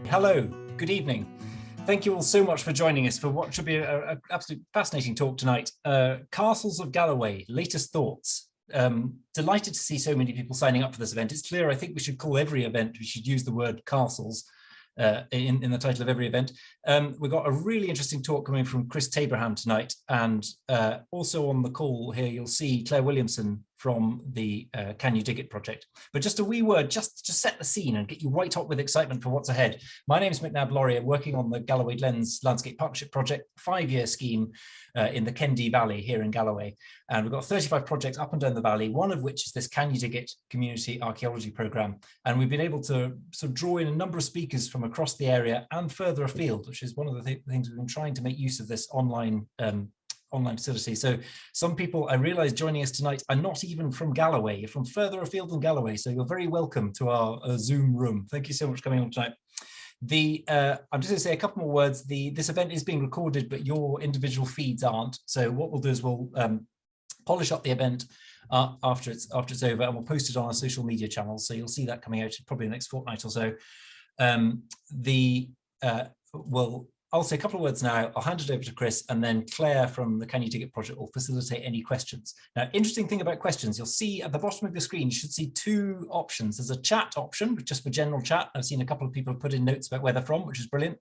Hello, good evening. Thank you all so much for joining us for what should be an absolutely fascinating talk tonight. Castles of Galloway, latest thoughts. Delighted to see so many people signing up for this event. It's clear, I think we should call every event, we should use the word castles in the title of every event. We've got a really interesting talk coming from Chris Tabraham tonight, and also on the call here you'll see Claire Williamson from the Can You Dig It project. But just a wee word, just to set the scene and get you right up with excitement for what's ahead. My name is McNab Laurie. I'm working on the Galloway Glens Landscape Partnership Project, 5-year scheme in the Kendee Valley here in Galloway. And we've got 35 projects up and down the valley, one of which is this Can You Dig It community archaeology programme. And we've been able to sort of draw in a number of speakers from across the area and further afield, which is one of the things we've been trying to make use of this online facility. So some people, I realize, joining us tonight are not even from Galloway. You're from further afield than Galloway, so you're very welcome to our Zoom room. Thank you so much for coming on tonight. I'm just going to say a couple more words. This event is being recorded, but your individual feeds aren't. So what we'll do is we'll polish up the event after it's over, and we'll post it on our social media channels. So you'll see that coming out probably the next fortnight or so. I'll say a couple of words now. I'll hand it over to Chris, and then Claire from the Can You Dig It project will facilitate any questions. Now, interesting thing about questions, you'll see at the bottom of your screen, you should see 2 options. There's a chat option, just for general chat. I've seen a couple of people have put in notes about where they're from, which is brilliant.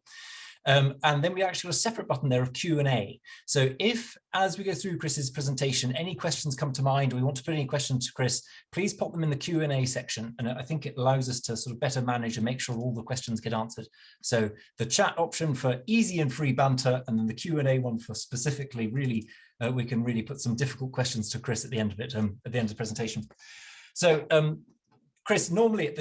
And then we actually have a separate button there of Q&A. So if, as we go through Chris's presentation, any questions come to mind, or we want to put any questions to Chris, please pop them in the Q&A section. And I think it allows us to sort of better manage and make sure all the questions get answered. So the chat option for easy and free banter, and then the Q&A one for specifically really, we can really put some difficult questions to Chris at the end of it, at the end of the presentation. So, Chris, normally at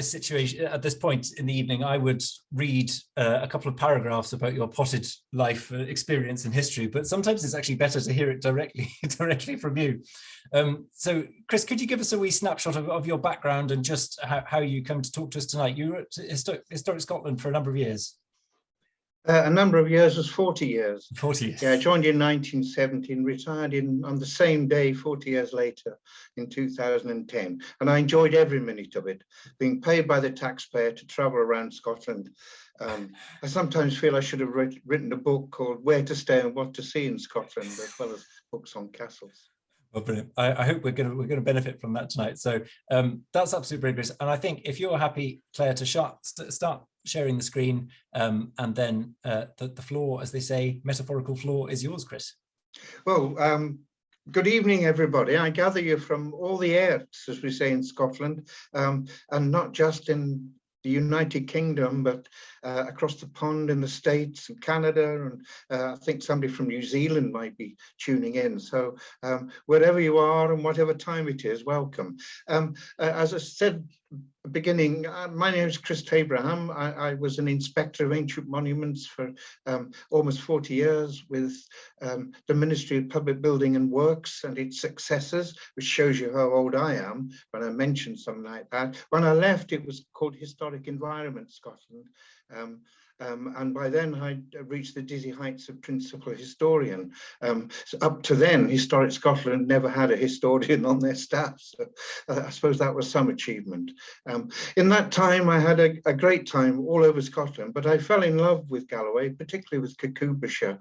this point in the evening, I would read a couple of paragraphs about your potted life experience and history, but sometimes it's actually better to hear it directly from you. So, Chris, could you give us a wee snapshot of your background and just how you come to talk to us tonight? You were at Historic Scotland for a number of years. A number of years was 40 years. 40 years. Yeah, I joined in 1917, retired on the same day 40 years later in 2010. And I enjoyed every minute of it, being paid by the taxpayer to travel around Scotland. I sometimes feel I should have written a book called Where to Stay and What to See in Scotland, as well as books on castles. Well, brilliant. I hope we're going to benefit from that tonight. So that's absolutely brilliant. And I think if you're happy, Claire, to start sharing the screen, and then the floor, as they say, metaphorical floor is yours, Chris. Well, good evening, everybody. I gather you're from all the airts, as we say in Scotland, and not just in the United Kingdom, but across the pond in the States and Canada, and I think somebody from New Zealand might be tuning in. So wherever you are and whatever time it is, welcome. As I said beginning, my name is Chris Tabraham. I was an inspector of ancient monuments for almost 40 years with the Ministry of Public Building and Works and its successors, which shows you how old I am when I mentioned something like that. When I left, it was called Historic Environment Scotland. And by then I'd reached the dizzy heights of principal historian. So up to then, Historic Scotland never had a historian on their staff, so I suppose that was some achievement. In that time, I had a great time all over Scotland, but I fell in love with Galloway, particularly with Caerlaverock,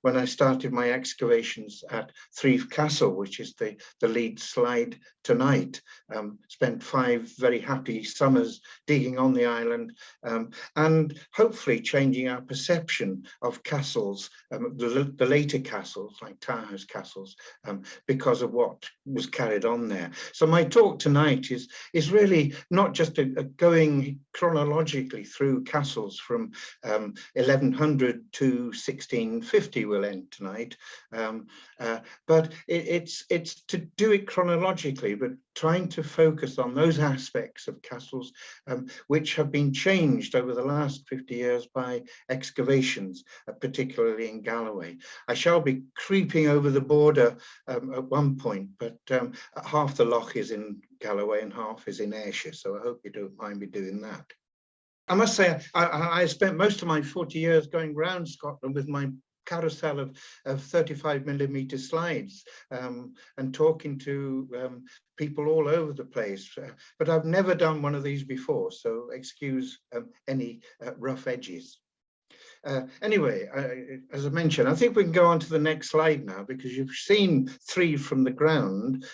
when I started my excavations at Threave Castle, which is the lead slide tonight. Spent 5 very happy summers digging on the island, and hopefully changing our perception of castles, the later castles like Tower House castles, because of what was carried on there. So my talk tonight is really not just going chronologically through castles from 1100 to 1650. We'll end tonight, but it's to do it chronologically, but trying to focus on those aspects of castles which have been changed over the last 50 years by excavations, particularly in Galloway. I shall be creeping over the border at one point, but half the loch is in Galloway and half is in Ayrshire, so I hope you don't mind me doing that. I must say, I spent most of my 40 years going around Scotland with my carousel of 35mm slides and talking to people all over the place. But I've never done one of these before, so excuse any rough edges. Anyway, as I mentioned, I think we can go on to the next slide now, because you've seen Threave from the ground.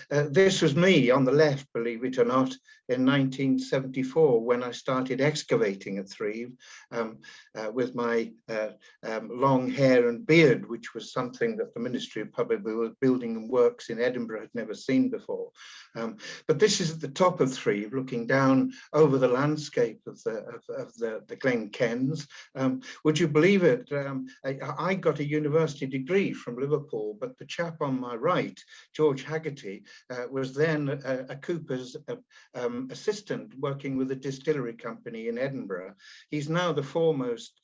This was me on the left, believe it or not, in 1974 when I started excavating at Threave with my long hair and beard, which was something that the Ministry of Public Building and Works in Edinburgh had never seen before. But this is at the top of Threave, looking down over the landscape of the Glen Kens. Would you believe it? I got a university degree from Liverpool, but the chap on my right, George Haggerty, was then a cooper's assistant working with a distillery company in Edinburgh. He's now the foremost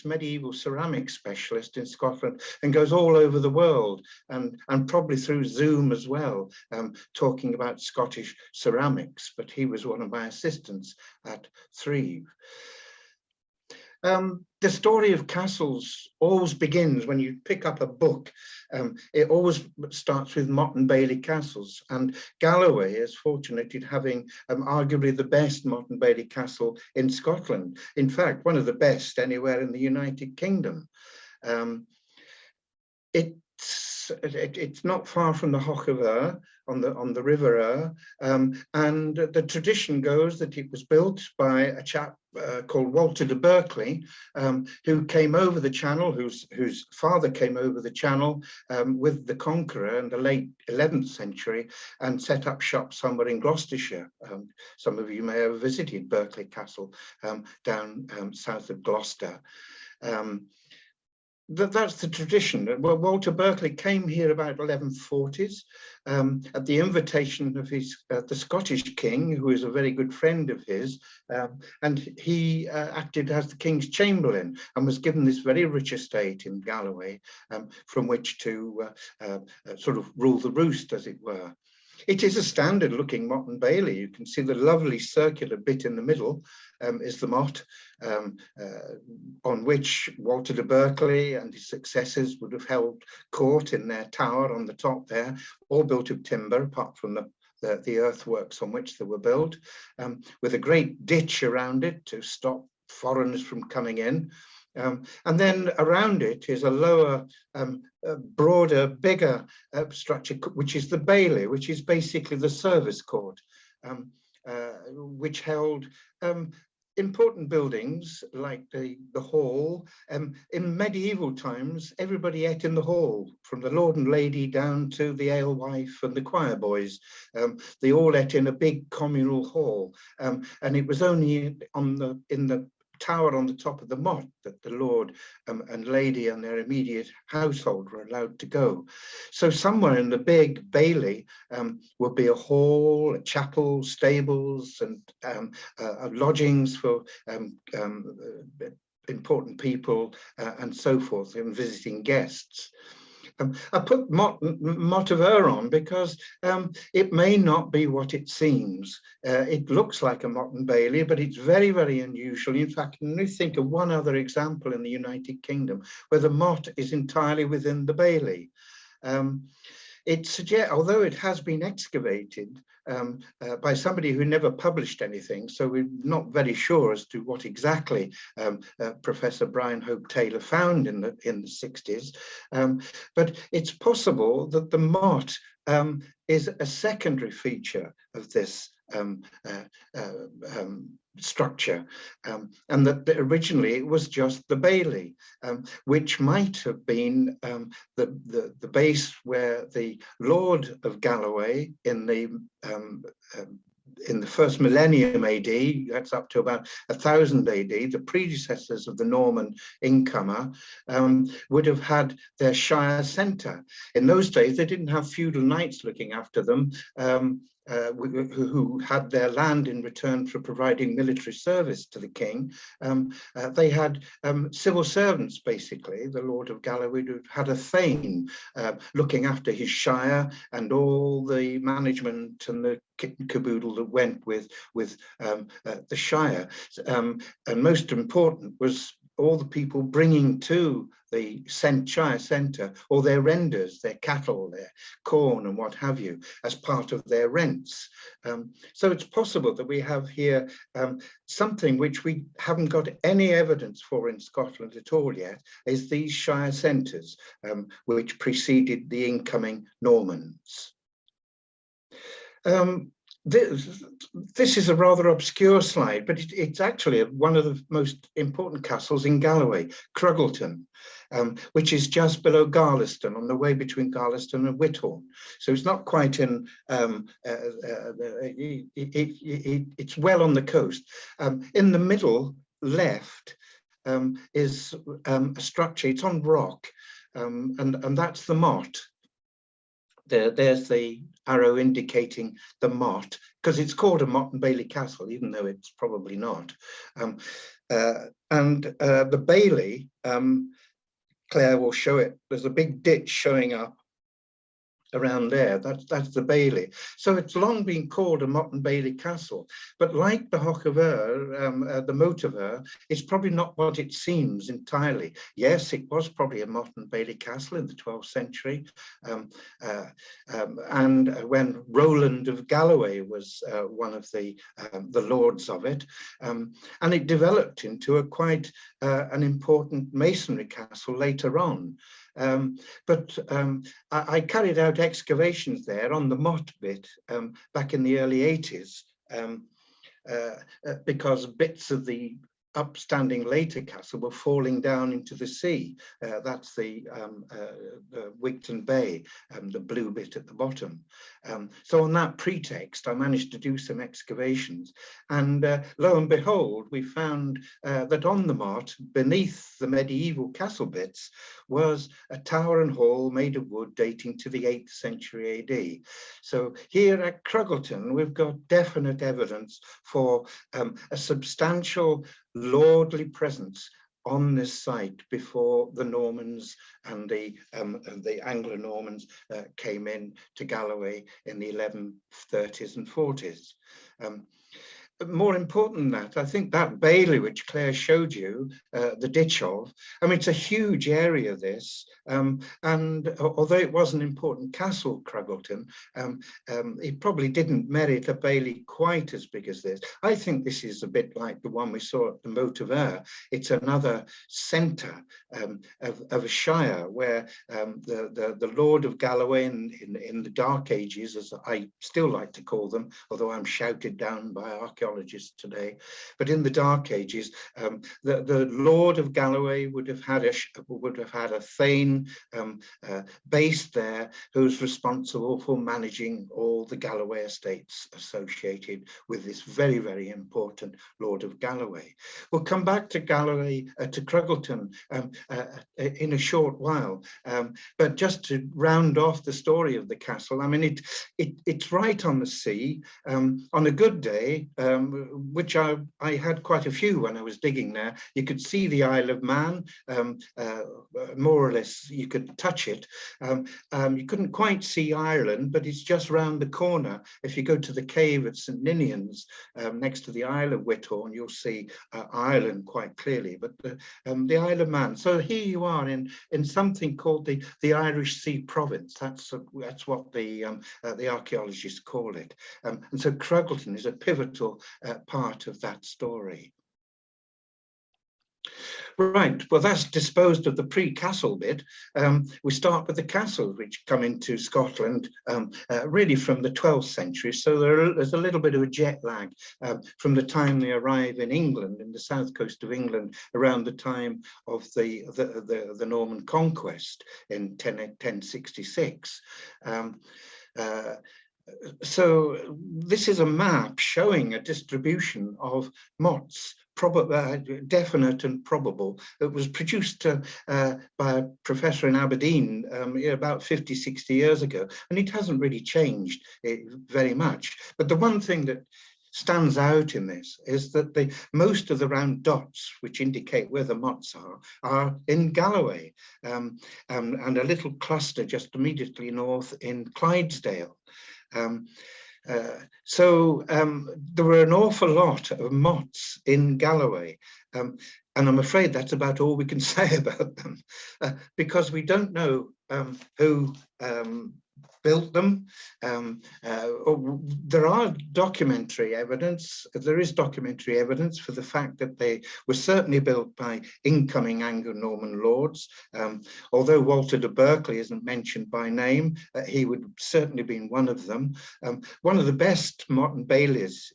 medieval ceramics specialist in Scotland, and goes all over the world, and probably through Zoom as well, talking about Scottish ceramics. But he was one of my assistants at Threave. The story of castles always begins when you pick up a book. It always starts with Motte and Bailey castles, and Galloway is fortunate in having arguably the best Motte and Bailey castle in Scotland. In fact, one of the best anywhere in the United Kingdom. It's not far from the Loch Doon on the River Ur, and the tradition goes that it was built by a chap called Walter de Berkeley, who came over the Channel, whose father came over the Channel with the Conqueror in the late 11th century, and set up shop somewhere in Gloucestershire. Some of you may have visited Berkeley Castle down south of Gloucester. That's the tradition. Well, Walter Berkeley came here about 1140s at the invitation of the Scottish king, who is a very good friend of his, and he acted as the king's chamberlain and was given this very rich estate in Galloway from which to sort of rule the roost, as it were. It is a standard looking Motte and Bailey. You can see the lovely circular bit in the middle is the Motte, on which Walter de Berkeley and his successors would have held court in their tower on the top there, all built of timber, apart from the earthworks on which they were built, with a great ditch around it to stop foreigners from coming in. And then around it is a lower, broader, bigger structure, which is the Bailey, which is basically the service court, which held important buildings like the hall. In medieval times, everybody ate in the hall, from the lord and lady down to the alewife and the choir boys. They all ate in a big communal hall, and it was only in the tower on the top of the Motte that the lord and lady and their immediate household were allowed to go. So somewhere in the big Bailey would be a hall, a chapel, stables, and lodgings for important people and so forth, and visiting guests. I put Motte of Ur on because it may not be what it seems. It looks like a Motte and Bailey, but it's very, very unusual. In fact, I can only think of one other example in the United Kingdom where the Motte is entirely within the Bailey. It suggests, although it has been excavated by somebody who never published anything, so we're not very sure as to what exactly Professor Brian Hope Taylor found in the 60s, but it's possible that the Motte is a secondary feature of this structure, and that originally it was just the Bailey, which might have been the base where the Lord of Galloway in the first millennium AD, that's up to about 1000 AD, the predecessors of the Norman incomer would have had their shire centre. In those days, they didn't have feudal knights looking after them, who had their land in return for providing military service to the king. They had civil servants, basically. The Lord of Galloway had a thane looking after his shire and all the management and the kit and caboodle that went with the shire. And most important was all the people bringing to the shire centre all their renders, their cattle, their corn and what have you, as part of their rents. So it's possible that we have here something which we haven't got any evidence for in Scotland at all yet, is these shire centres, which preceded the incoming Normans. This is a rather obscure slide, but it's actually one of the most important castles in Galloway, Cruggleton, which is just below Garliston, on the way between Garliston and Whithorn. So it's not quite in, it's well on the coast. In the middle left is a structure, it's on rock, and that's the Motte. There's the arrow indicating the Motte, because it's called a Motte and Bailey Castle, even though it's probably not. The Bailey, Claire will show it, there's a big ditch showing up around there, that's the Bailey. So it's long been called a Motte and Bailey Castle, but like the the Motte, it's probably not what it seems entirely. Yes, it was probably a Motte and Bailey Castle in the 12th century, and when Roland of Galloway was one of the lords of it, and it developed into a quite an important masonry castle later on. I carried out excavations there on the Motte bit back in the early 80s, because bits of the upstanding later castle were falling down into the sea. That's the Wigton Bay, the blue bit at the bottom. So on that pretext, I managed to do some excavations, and lo and behold, we found that on the Motte, beneath the medieval castle bits, was a tower and hall made of wood dating to the 8th century AD. So here at Cruggleton, we've got definite evidence for a substantial lordly presence on this site before the Normans and the Anglo-Normans came in to Galloway in the 1130s and 40s. More important than that, I think that Bailey, which Claire showed you the ditch of, I mean, it's a huge area, this, and although it was an important castle, Cruggleton, it probably didn't merit a Bailey quite as big as this. I think this is a bit like the one we saw at the Motte. It's another centre of a shire where the Lord of Galloway in the Dark Ages, as I still like to call them, although I'm shouted down by archaeologists today, but in the Dark Ages, the Lord of Galloway would have had a thane based there, who was responsible for managing all the Galloway estates associated with this very, very important Lord of Galloway. We'll come back to Galloway, to Cruggleton in a short while, but just to round off the story of the castle, I mean, it's right on the sea. On a good day, which I had quite a few when I was digging there, you could see the Isle of Man, more or less you could touch it. You couldn't quite see Ireland, but it's just round the corner. If you go to the cave at St Ninian's, next to the Isle of Whithorn, you'll see Ireland quite clearly, but the Isle of Man. So here you are in something called the Irish Sea Province. That's what the archaeologists call it. And so Cruggleton is a pivotal part of that story. Right, well, that's disposed of the pre-castle bit. We start with the castles, which come into Scotland really from the 12th century. So there's a little bit of a jet lag from the time they arrive in England, in the south coast of England, around the time of the Norman conquest in 1066. So this is a map showing a distribution of mottes, definite and probable. It was produced by a professor in Aberdeen about 50, 60 years ago, and it hasn't really changed very much. But the one thing that stands out in this is that most of the round dots, which indicate where the mottes are in Galloway, and a little cluster just immediately north in Clydesdale. So there were an awful lot of mottes in Galloway, And I'm afraid that's about all we can say about them, because we don't know who built them. There are documentary evidence. There is documentary evidence for the fact that they were certainly built by incoming Anglo-Norman lords. Although Walter de Berkeley isn't mentioned by name, he would certainly been one of them. One of the best modern bailies,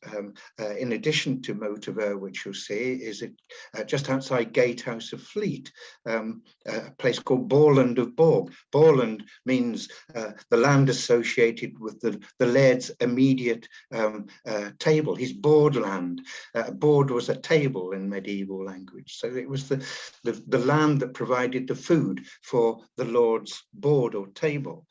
in addition to Motte, which you'll see, is just outside Gatehouse of Fleet, a place called Borland of Borg. Borland means the land associated with the laird's immediate table, his board land. Board was a table in medieval language, so it was the land that provided the food for the lord's board or table.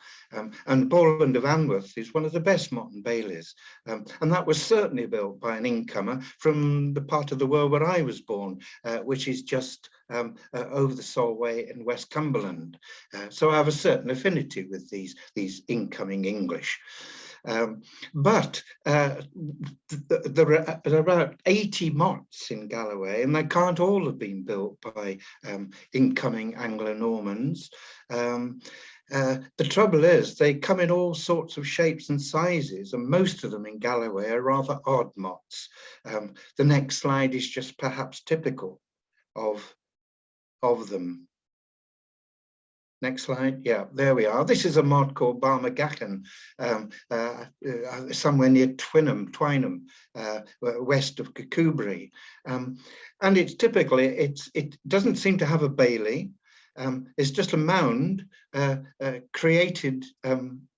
And Borland of Anworth is one of the best modern bailies, and that was certainly built by an incomer from the part of the world where I was born, which is just over the Solway in West Cumberland. So I have a certain affinity with these incoming English. But there are about 80 mottes in Galloway, and they can't all have been built by incoming Anglo-Normans. The trouble is they come in all sorts of shapes and sizes, and most of them in Galloway are rather odd mottes. The next slide is just perhaps typical of them. Next slide. Yeah, there we are. This is a mod called Balmagachan, somewhere near Twynham, west of Kirkcudbright. And it's typically, it doesn't seem to have a bailey. It's just a mound created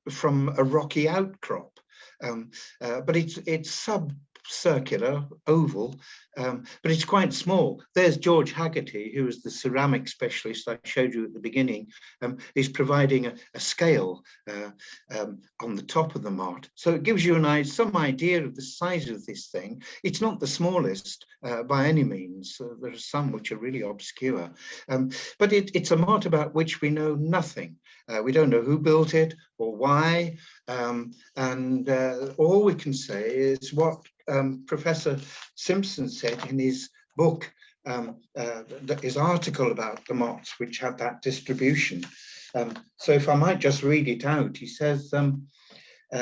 from a rocky outcrop, but it's subcircular, oval, but it's quite small. There's George Haggerty, who was the ceramic specialist I showed you at the beginning. He's providing a scale on the top of the motte. So it gives you some idea of the size of this thing. It's not the smallest by any means. There are some which are really obscure, but it's a motte about which we know nothing. We don't know who built it or why, and all we can say is what Professor Simpson said in his book, his article about the mottes, which had that distribution. So if I might just read it out, he says,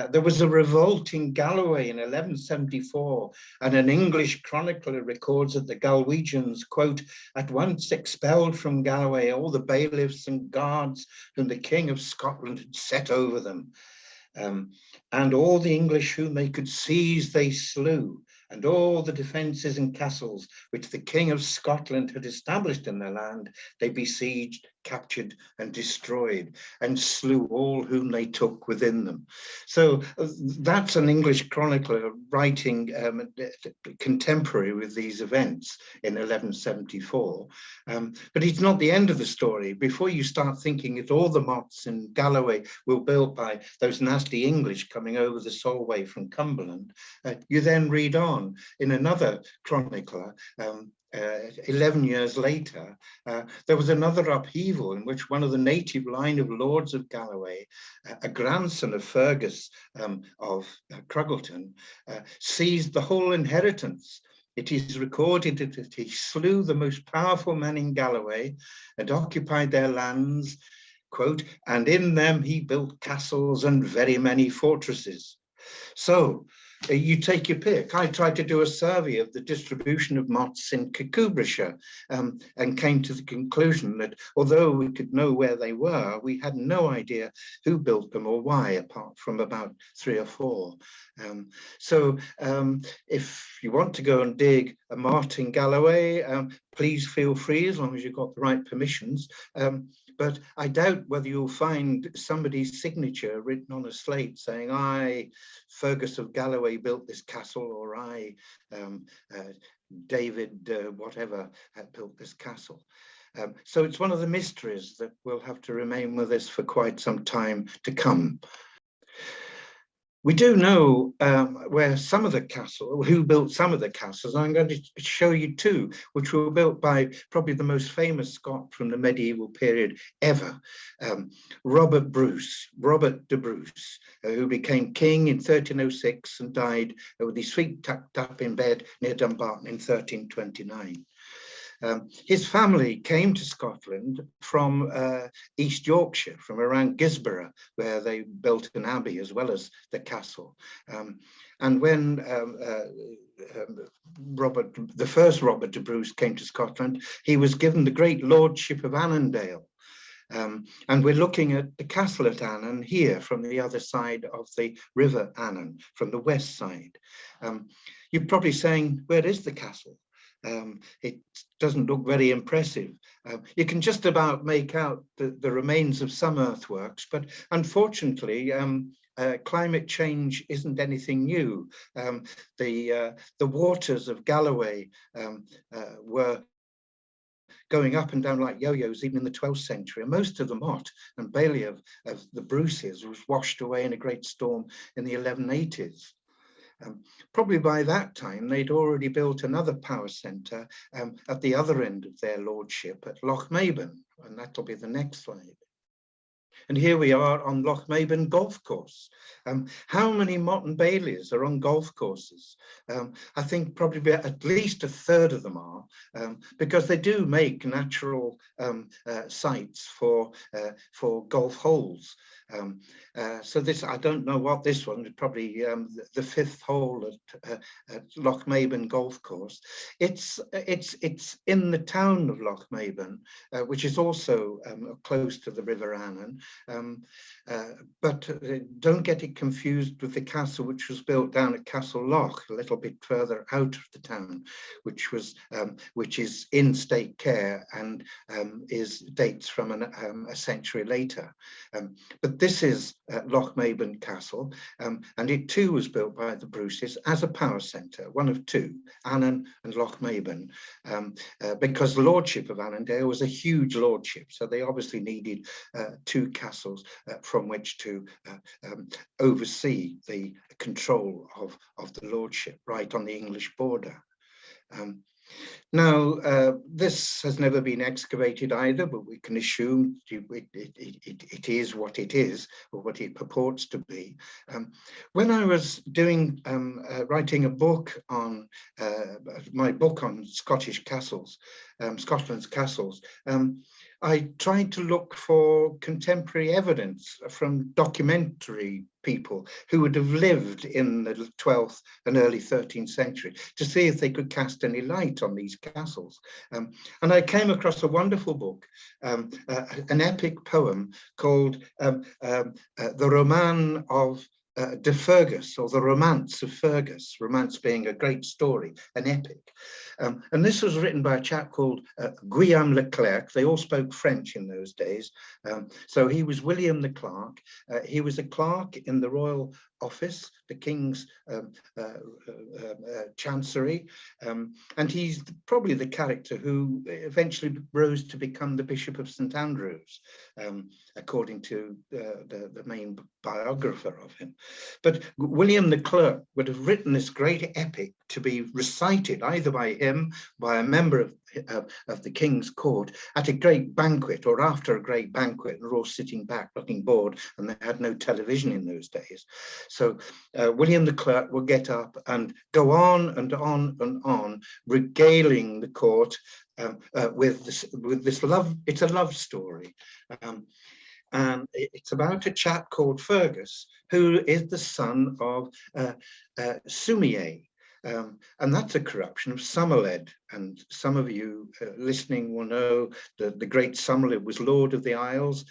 there was a revolt in Galloway in 1174, and an English chronicler records that the Galwegians, quote, at once expelled from Galloway all the bailiffs and guards whom the King of Scotland had set over them. And all the English whom they could seize they slew, and all the defences and castles which the King of Scotland had established in their land, they besieged, captured and destroyed, and slew all whom they took within them. So that's an English chronicler writing contemporary with these events in 1174. But it's not the end of the story. Before you start thinking that all the mottes in Galloway were built by those nasty English coming over the Solway from Cumberland, you then read on in another chronicler, 11 years later, there was another upheaval in which one of the native line of lords of Galloway, a grandson of Fergus of Cruggleton, seized the whole inheritance. It is recorded that he slew the most powerful man in Galloway and occupied their lands, quote, and in them he built castles and very many fortresses. So you take your pick. I tried to do a survey of the distribution of mottes in Kirkcudbrightshire and came to the conclusion that although we could know where they were, we had no idea who built them or why, apart from about 3 or 4. So if you want to go and dig a motte in Galloway, please feel free, as long as you've got the right permissions. But I doubt whether you'll find somebody's signature written on a slate saying, I, Fergus of Galloway, built this castle, or I, David, whatever, built this castle. So it's one of the mysteries that will have to remain with us for quite some time to come. We do know where some of the castle, who built some of the castles. I'm going to show you 2, which were built by probably the most famous Scot from the medieval period ever, Robert de Bruce, who became king in 1306 and died with his feet tucked up in bed near Dumbarton in 1329. His family came to Scotland from East Yorkshire, from around Gisborough, where they built an abbey as well as the castle. And when the first Robert de Bruce came to Scotland, he was given the great lordship of Annandale. And we're looking at the castle at Annan here from the other side of the River Annan, from the west side. You're probably saying, where is the castle? It doesn't look very impressive. You can just about make out the remains of some earthworks, but unfortunately, climate change isn't anything new. The waters of Galloway were going up and down like yo-yos even in the 12th century, and most of the Motte and Bailey of the Bruces was washed away in a great storm in the 1180s. Probably by that time they'd already built another power centre at the other end of their lordship at Loch Maben, and that'll be the next slide. And here we are on Loch Maben golf course. How many Motte and Baileys are on golf courses? I think probably at least a third of them are, because they do make natural sites for golf holes. So this, I don't know what this one is, probably the fifth hole at Loch Maben golf course. It's in the town of Loch Maben, which is also close to the River Annan. But don't get it confused with the castle which was built down at Castle Loch, a little bit further out of the town, which is in state care and dates from a century later. But this is Loch Maben Castle, and it too was built by the Bruces as a power centre, one of two, Annan and Loch Maben, because the lordship of Annandale was a huge lordship, so they obviously needed two castles from which to oversee the control of the lordship right on the English border. Now, this has never been excavated either, but we can assume it is what it is, or what it purports to be. When I was doing writing a book on my book on Scottish castles, Scotland's castles, I tried to look for contemporary evidence from documentary people who would have lived in the 12th and early 13th century to see if they could cast any light on these castles. And I came across a wonderful book, an epic poem called The Roman of de Fergus, or the Romance of Fergus, romance being a great story, an epic. And this was written by a chap called Guillaume le Clerc. They all spoke French in those days. So he was William the Clerk. He was a clerk in the royal office, the King's Chancery. And he's probably the character who eventually rose to become the Bishop of St. Andrews, according to the main biographer of him. But William the Clerk would have written this great epic to be recited either by him, by a member of the King's court at a great banquet, or after a great banquet, and we're all sitting back looking bored, and they had no television in those days. So William the Clerk will get up and go on and on and on, regaling the court with this love. It's a love story. And it's about a chap called Fergus, who is the son of Sumier. And that's a corruption of Somerled. And some of you listening will know that the great Somerled was Lord of the Isles,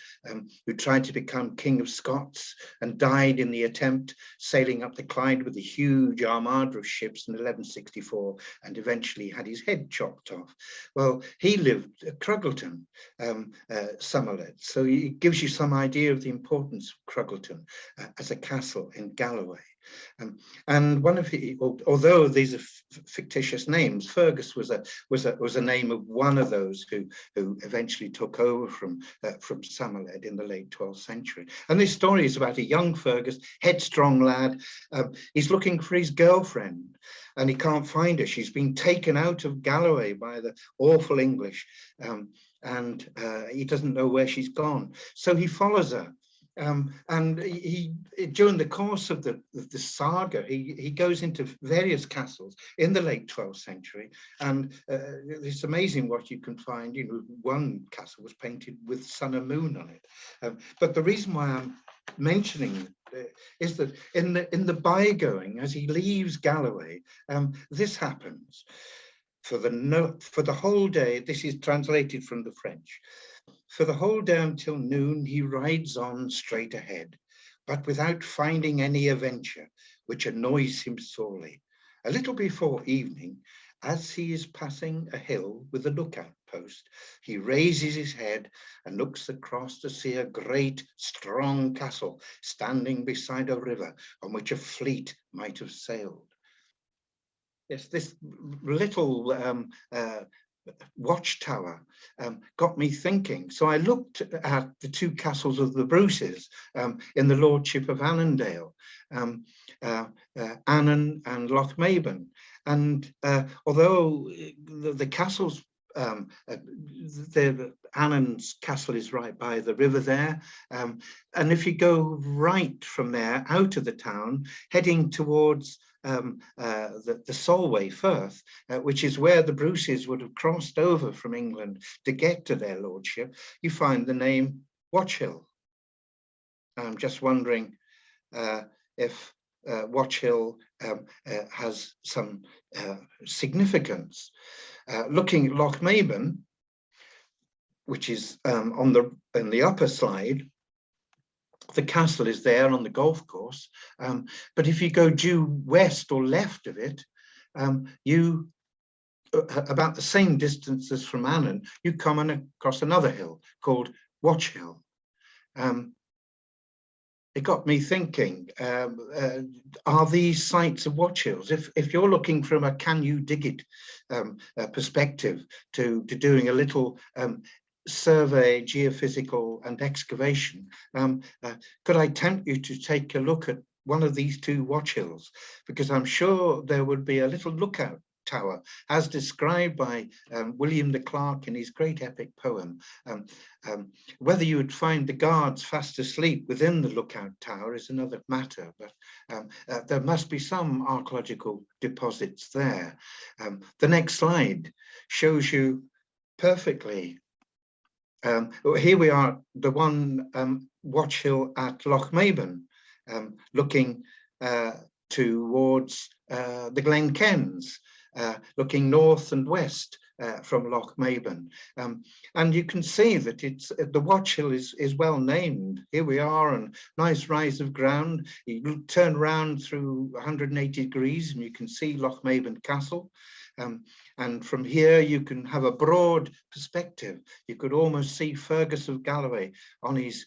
who tried to become King of Scots and died in the attempt, sailing up the Clyde with a huge armada of ships in 1164, and eventually had his head chopped off. Well, he lived at Cruggleton, Somerled. So it gives you some idea of the importance of Cruggleton as a castle in Galloway. And one of the, although these are fictitious names, Fergus was a name of one of those who eventually took over from Somerled in the late 12th century. And this story is about a young Fergus, headstrong lad. He's looking for his girlfriend, and he can't find her. She's been taken out of Galloway by the awful English, and he doesn't know where she's gone. So he follows her. And he during the course of the saga, he goes into various castles in the late 12th century, and it's amazing what you can find. You know, one castle was painted with sun and moon on it. But the reason why I'm mentioning is that in the bygoing, as he leaves Galloway, this happens. For the whole day, this is translated from the French. For the whole day until noon, he rides on straight ahead, but without finding any adventure, which annoys him sorely. A little before evening, as he is passing a hill with a lookout post, he raises his head and looks across to see a great, strong castle standing beside a river on which a fleet might have sailed. Yes, this little watchtower got me thinking. So I looked at the two castles of the Bruces in the lordship of Annandale, Annan and Loch Maben. And although the castles, Annan's castle is right by the river there, and if you go right from there out of the town, heading towards the Solway Firth, which is where the Bruces would have crossed over from England to get to their lordship, you find the name Watch Hill. I'm just wondering if Watch Hill has some significance. Looking at Loch Maben, which is in the upper slide, the castle is there on the golf course, but if you go due west or left of it, you about the same distance as from Annan, you come across another hill called Watch Hill. It got me thinking, are these sites of watch hills? If you're looking from a can you dig it perspective to doing a little survey, geophysical and excavation, could I tempt you to take a look at one of these two watch hills? Because I'm sure there would be a little lookout tower, as described by William the Clerk in his great epic poem. Whether you would find the guards fast asleep within the lookout tower is another matter, but there must be some archaeological deposits there. The next slide shows you perfectly. Here we are, the one watch hill at Loch Maben, looking towards the Glen Kens, looking north and west from Loch Maben. And you can see that it's the watch hill is well named. Here we are, and nice rise of ground. You turn round through 180 degrees and you can see Loch Maben Castle. And from here you can have a broad perspective. You could almost see Fergus of Galloway on his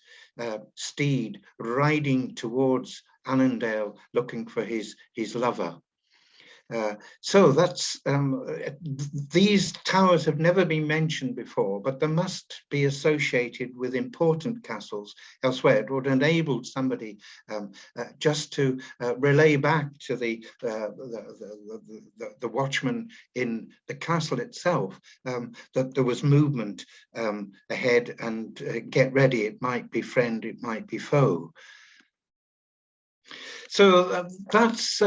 steed riding towards Annandale looking for his lover. So that's these towers have never been mentioned before, but they must be associated with important castles elsewhere. It would enable somebody just to relay back to the watchman in the castle itself that there was movement ahead, and get ready, it might be friend, it might be foe. So that's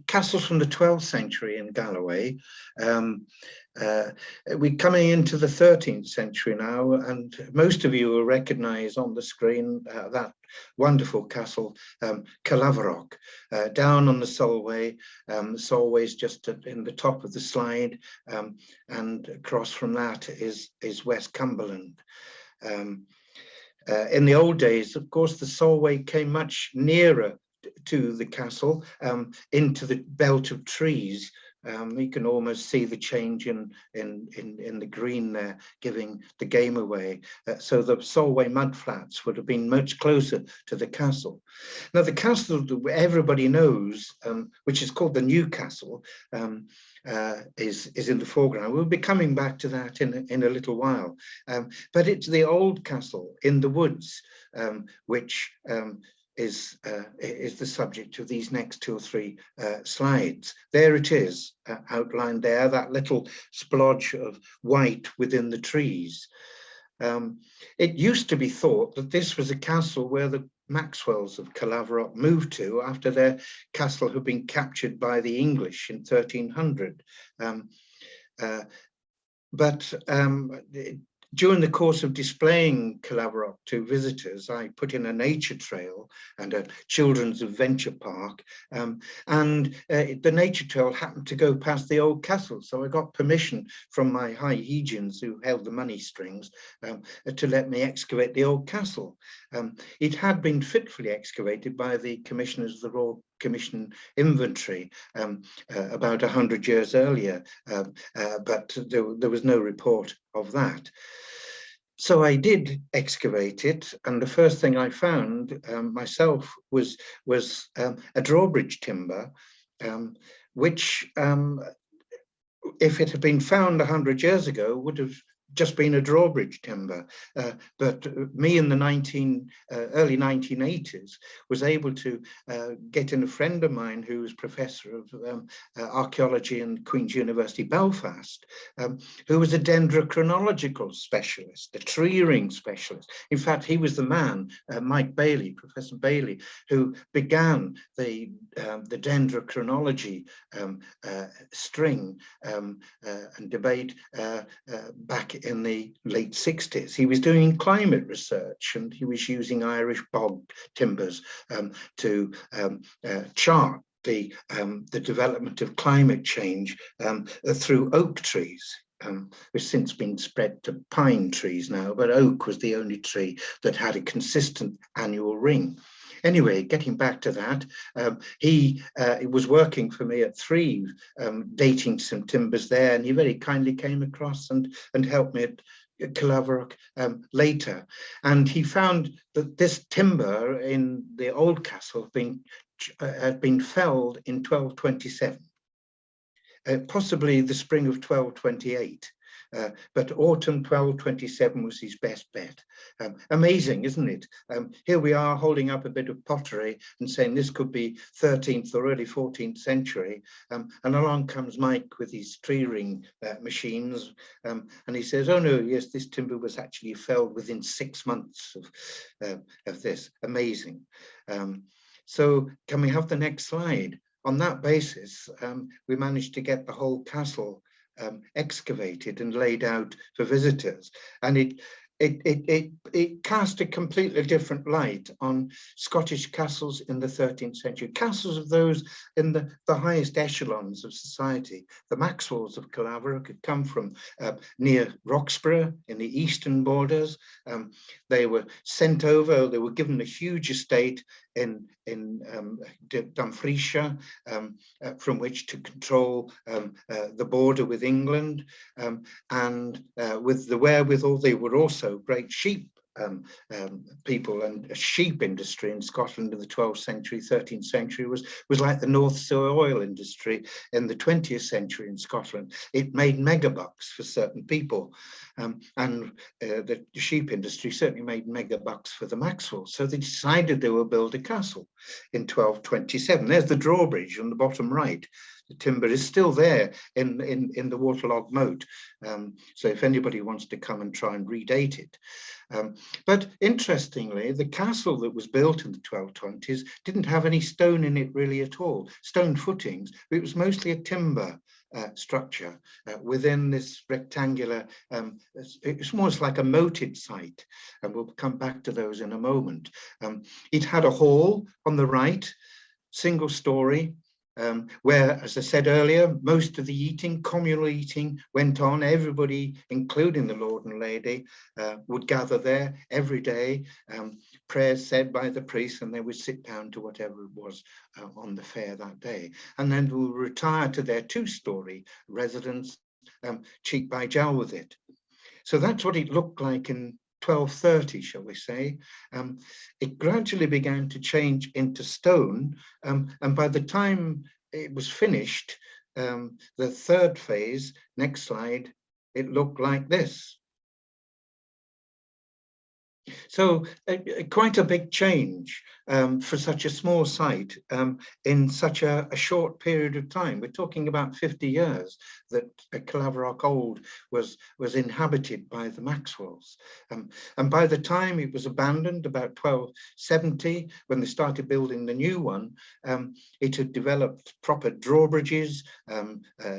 castles from the 12th century in Galloway. We're coming into the 13th century now, and most of you will recognise on the screen that wonderful castle, Caerlaverock, down on the Solway. The Solway is just in the top of the slide, and across from that is West Cumberland. In the old days, of course, the Solway came much nearer to the castle, into the belt of trees. You can almost see the change in the green there, giving the game away. So the Solway mudflats would have been much closer to the castle. Now the castle that everybody knows, which is called the New Castle, is in the foreground. We'll be coming back to that in a little while. But it's the old castle in the woods, which is the subject of these next 2 or 3 slides. There it is, outlined there, that little splodge of white within the trees. It used to be thought that this was a castle where the Maxwells of Caerlaverock moved to after their castle had been captured by the English in 1300. But during the course of displaying Caerlaverock to visitors, I put in a nature trail and a children's adventure park, and the nature trail happened to go past the old castle. So I got permission from my high Hegians who held the money strings to let me excavate the old castle. It had been fitfully excavated by the commissioners of the Royal Commission inventory about 100 years earlier, but there was no report of that. So I did excavate it, and the first thing I found myself was a drawbridge timber, which, if it had been found 100 years ago, would have just been a drawbridge timber, but me in the early 1980s was able to get in a friend of mine who was professor of archaeology in Queen's University Belfast, who was a dendrochronological specialist, a tree ring specialist. In fact, he was the man, Mike Bailey, Professor Bailey, who began the dendrochronology string and debate back in the late 60s. He was doing climate research, and he was using Irish bog timbers to chart the development of climate change through oak trees. Which since been spread to pine trees now, but oak was the only tree that had a consistent annual ring. Anyway, getting back to that, he was working for me at Threave, dating some timbers there, and he very kindly came across and helped me at Caerlaverock later. And he found that this timber in the old castle had been felled in 1227. Possibly the spring of 1228, but autumn 1227 was his best bet. Amazing, isn't it? Here we are holding up a bit of pottery and saying this could be 13th or early 14th century, and along comes Mike with his tree ring machines, and he says, oh no, yes, this timber was actually felled within 6 months of this. Amazing. So can we have the next slide? On that basis, we managed to get the whole castle excavated and laid out for visitors, and it cast a completely different light on Scottish castles in the 13th century, castles of those in the highest echelons of society. The Maxwells of Caerlaverock had come from near Roxburgh in the eastern borders. They were sent over, they were given a huge estate in Dumfriesshire, from which to control the border with England, and with the wherewithal, they were also great sheep people, and a sheep industry in Scotland in the 12th century, 13th century was like the North Sea oil industry in the 20th century in Scotland. It made megabucks for certain people, and the sheep industry certainly made megabucks for the Maxwells. So they decided they would build a castle in 1227. There's the drawbridge on the bottom right. The timber is still there in the waterlogged moat. So if anybody wants to come and try and redate it. But interestingly, the castle that was built in the 1220s didn't have any stone in it really at all, stone footings. It was mostly a timber structure within this rectangular, it's almost like a moated site, and we'll come back to those in a moment. It had a hall on the right, single story, where, as I said earlier, most of the eating, communal eating, went on. Everybody, including the Lord and Lady, would gather there every day, prayers said by the priest, and they would sit down to whatever it was on the fare that day. And then they would retire to their two-story residence, cheek by jowl with it. So that's what it looked like in 1230, shall we say. It gradually began to change into stone, and by the time it was finished, the third phase, next slide, it looked like this. So quite a big change. for such a small site in such a short period of time. We're talking about 50 years that Caerlaverock Old was inhabited by the Maxwells. And by the time it was abandoned, about 1270, when they started building the new one, it had developed proper drawbridges,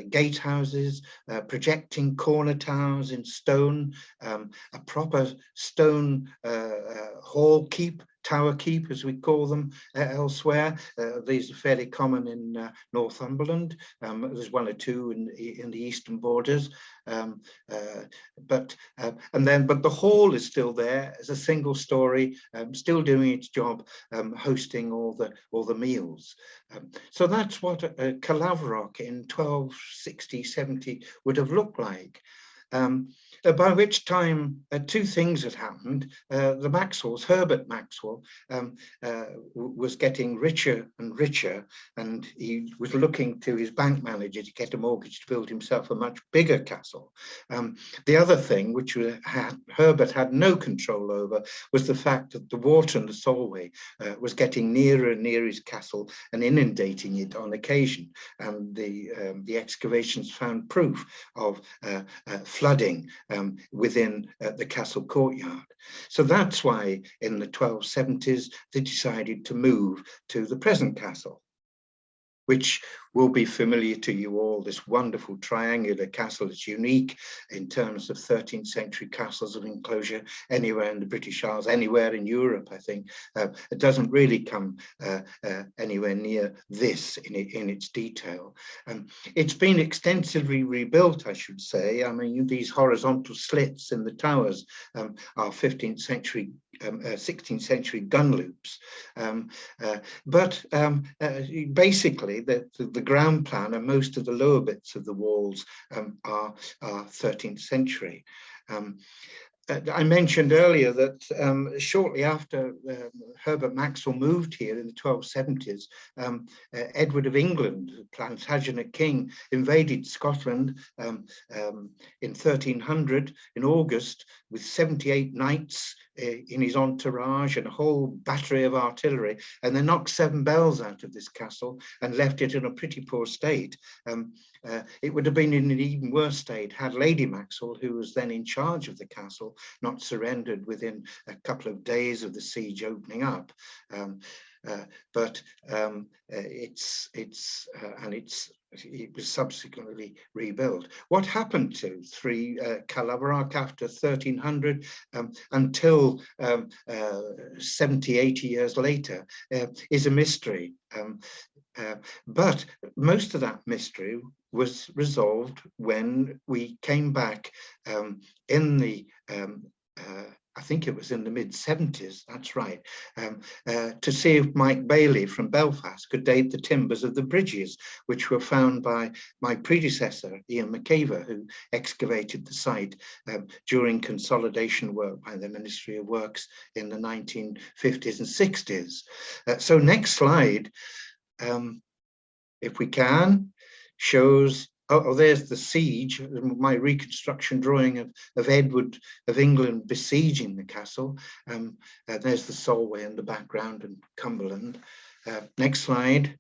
gatehouses, projecting corner towers in stone, a proper stone hall keep, tower keep, as we call them elsewhere. These are fairly common in Northumberland. There's one or two in the eastern borders. But the hall is still there as a single story, still doing its job, hosting all the meals. So that's what Caerlaverock in 1260-70 would have looked like. By which time two things had happened. The Maxwells, Herbert Maxwell, was getting richer and richer, and he was looking to his bank manager to get a mortgage to build himself a much bigger castle. The other thing, which Herbert had no control over, was the fact that the water in the Solway was getting nearer and near his castle and inundating it on occasion. And the excavations found proof of flooding within the castle courtyard. So that's why in the 1270s they decided to move to the present castle, which will be familiar to you all, this wonderful triangular castle. It's unique in terms of 13th century castles of enclosure anywhere in the British Isles, anywhere in Europe, I think. It doesn't really come anywhere near this in its detail. It's been extensively rebuilt, I should say. I mean, these horizontal slits in the towers are 15th century 16th century gun loops, but basically the ground plan and most of the lower bits of the walls are 13th century. I mentioned earlier that shortly after Herbert Maxwell moved here in the 1270s, Edward of England, Plantagenet king, invaded Scotland in 1300 in August with 78 knights in his entourage and a whole battery of artillery, and they knocked 7 bells out of this castle and left it in a pretty poor state. It would have been in an even worse state had Lady Maxwell, who was then in charge of the castle, not surrendered within a couple of days of the siege opening up. It was subsequently rebuilt. What happened to Caerlaverock after 1300 until 70, 80 years later is a mystery. But most of that mystery was resolved when we came back in the I think it was in the mid-70s, that's right, to see if Mike Bailey from Belfast could date the timbers of the bridges, which were found by my predecessor, Ian McCaver, who excavated the site during consolidation work by the Ministry of Works in the 1950s and 60s. So next slide, if we can, shows, oh, there's the siege, my reconstruction drawing of Edward of England besieging the castle. There's the Solway in the background and Cumberland. Next slide.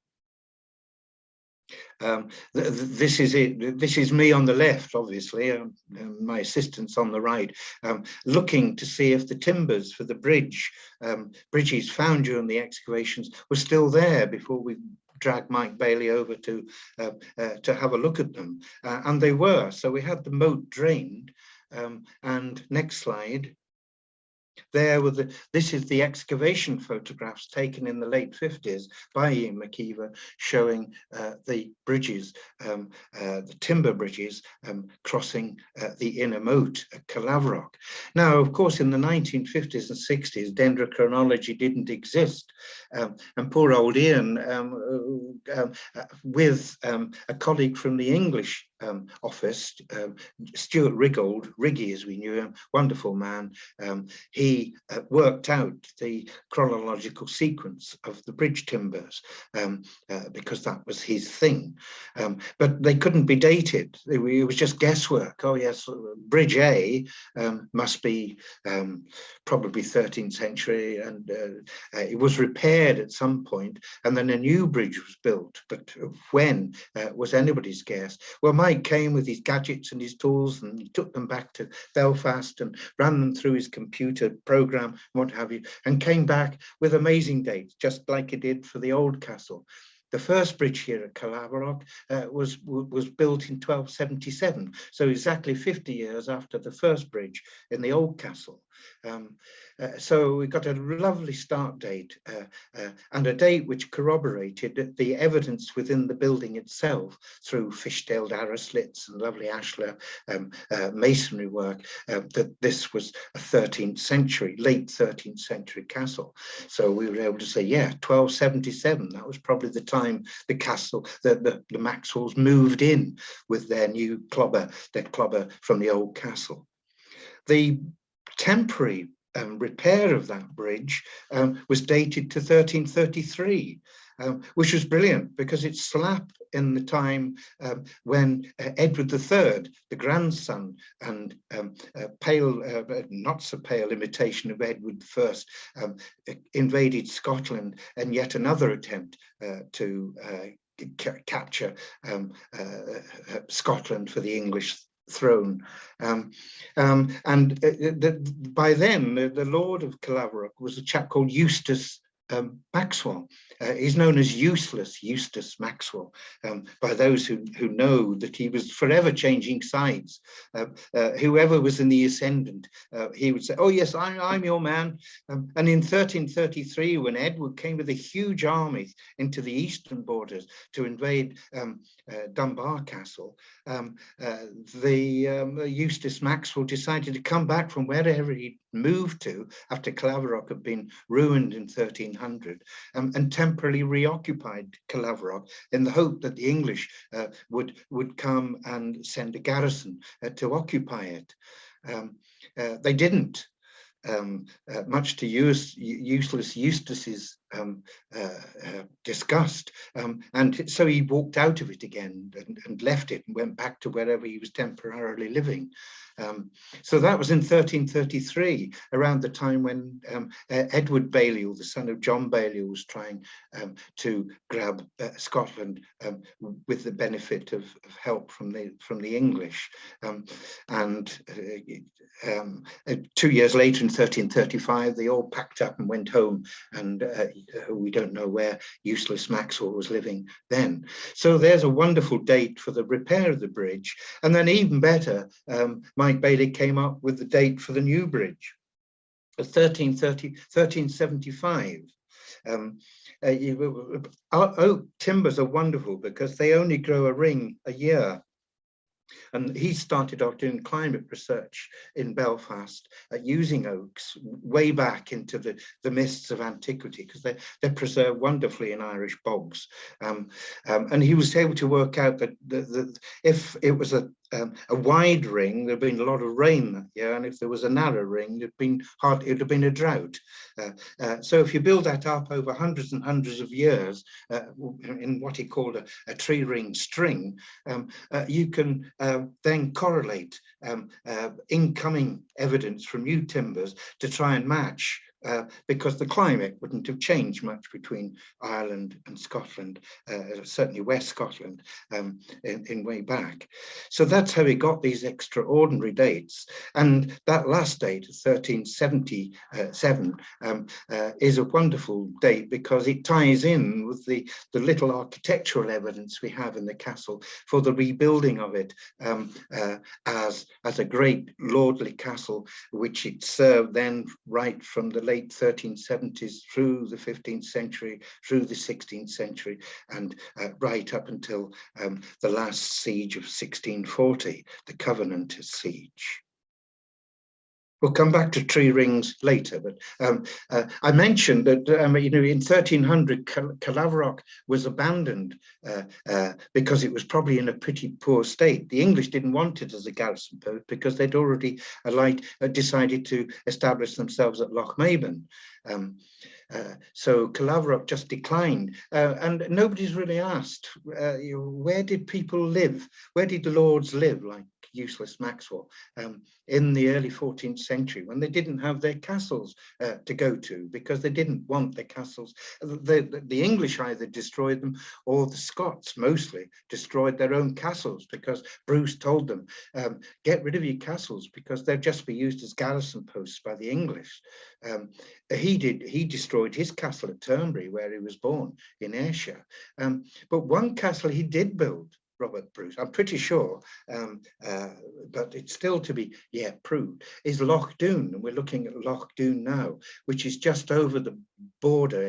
This is it. This is me on the left, obviously, my assistants on the right, looking to see if the timbers for the bridges found during the excavations were still there before we dragged Mike Bailey over to have a look at them, and they were. So we had the moat drained, and next slide. There were this is the excavation photographs taken in the late 50s by Ian McKeever, showing the bridges, the timber bridges crossing the inner moat at Caerlaverock. Now, of course, in the 1950s and 60s, Dendrochronology didn't exist, and poor old Ian, with a colleague from the English office, Stuart Riggy as we knew him, wonderful man. He worked out the chronological sequence of the bridge timbers because that was his thing. But they couldn't be dated. It was just guesswork. Oh yes, Bridge A must be probably 13th century, and it was repaired at some point, and then a new bridge was built. But when was anybody's guess. Well, Mike came with his gadgets and his tools, and he took them back to Belfast and ran them through his computer program, what have you, and came back with amazing dates, just like he did for the old castle. The first bridge here at Caerlaverock was built in 1277, so exactly 50 years after the first bridge in the old castle. So we got a lovely start date and a date which corroborated the evidence within the building itself through fish-tailed arrow slits and lovely ashlar masonry work, that this was a 13th century, late 13th century castle. So we were able to say, yeah, 1277, that was probably the time the castle, the Maxwells moved in with their new clobber, their clobber from the old castle. The temporary repair of that bridge was dated to 1333, which was brilliant because it's slap in the time when Edward III, the grandson and pale, not so pale imitation of Edward I, invaded Scotland, and yet another attempt to capture Scotland for the English throne. By then, the Lord of Caerlaverock was a chap called Eustace Maxwell. He's known as Useless Eustace Maxwell by those who know that he was forever changing sides. Whoever was in the ascendant, he would say, oh yes, I'm your man. And in 1333, when Edward came with a huge army into the eastern borders to invade Dunbar Castle, Eustace Maxwell decided to come back from wherever he moved to after Caerlaverock had been ruined in 1300 and temporarily reoccupied Caerlaverock in the hope that the English would come and send a garrison to occupy it. They didn't. Much to Useless Eustace's disgust, and so he walked out of it again and left it and went back to wherever he was temporarily living. So that was in 1333, around the time when Edward Balliol, the son of John Balliol, was trying to grab Scotland with the benefit of help from the English. 2 years later, in 1335, they all packed up and went home, and we don't know where Useless Maxwell was living then. So there's a wonderful date for the repair of the bridge, and then even better, Mike Bailey came up with the date for the new bridge, 1375. Oak timbers are wonderful because they only grow a ring a year. And he started off doing climate research in Belfast, using oaks way back into the mists of antiquity, because they're preserved wonderfully in Irish bogs. And he was able to work out that if it was a wide ring, there'd been a lot of rain that year, and if there was a narrow ring, it'd have been a drought. So if you build that up over hundreds and hundreds of years in what he called a tree ring string, you can then correlate incoming evidence from new timbers to try and match, because the climate wouldn't have changed much between Ireland and Scotland, certainly West Scotland, in way back. So that's how he got these extraordinary dates. And that last date, 1377, is a wonderful date because it ties in with the little architectural evidence we have in the castle for the rebuilding of it as a great lordly castle, which it served then right from the late 1370s through the 15th century, through the 16th century, and right up until the last siege of 1640, the Covenant siege. We'll come back to tree rings later, but I mentioned that in 1300, Caerlaverock was abandoned because it was probably in a pretty poor state. The English didn't want it as a garrison post because they'd already decided to establish themselves at Loch Maben. So Caerlaverock just declined, and nobody's really asked, where did people live? Where did the lords live, like useless Maxwell, in the early 14th century when they didn't have their castles to go to because they didn't want their castles. The English either destroyed them, or the Scots mostly destroyed their own castles because Bruce told them, get rid of your castles because they'll just be used as garrison posts by the English. He destroyed his castle at Turnberry, where he was born, in Ayrshire. But one castle he did build, Robert Bruce, I'm pretty sure, but it's still to be proved, is Loch Doon. And we're looking at Loch Doon now, which is just over the border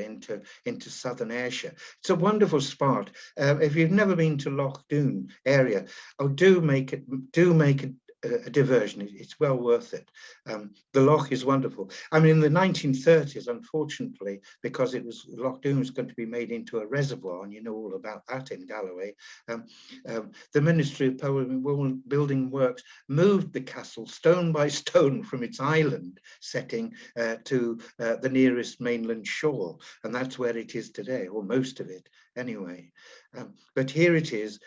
into southern Ayrshire. It's a wonderful spot. If you've never been to Loch Doon area, do make a diversion. It's well worth it. The loch is wonderful. I mean, in the 1930s, unfortunately, because Loch Doon was going to be made into a reservoir, and you know all about that in Galloway, the Ministry of Public Building Works moved the castle stone by stone from its island setting to the nearest mainland shore, and that's where it is today, or most of it anyway. But here it is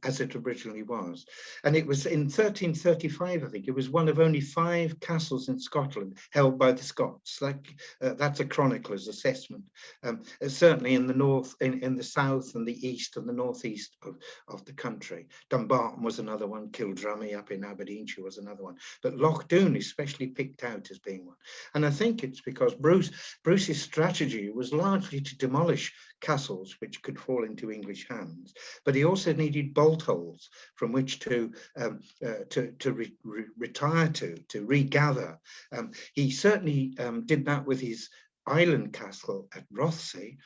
as it originally was. And it was in 1335, I think, it was one of only 5 castles in Scotland held by the Scots. That's a chronicler's assessment. Certainly in the north, in the south and the east and the northeast of the country. Dumbarton was another one, Kildrummy up in Aberdeenshire was another one. But Loch Doon is especially picked out as being one. And I think it's because Bruce's strategy was largely to demolish castles which could fall into English hands, but he also needed bolt holes from which to retire to regather. He certainly did that with his island castle at Rothesay,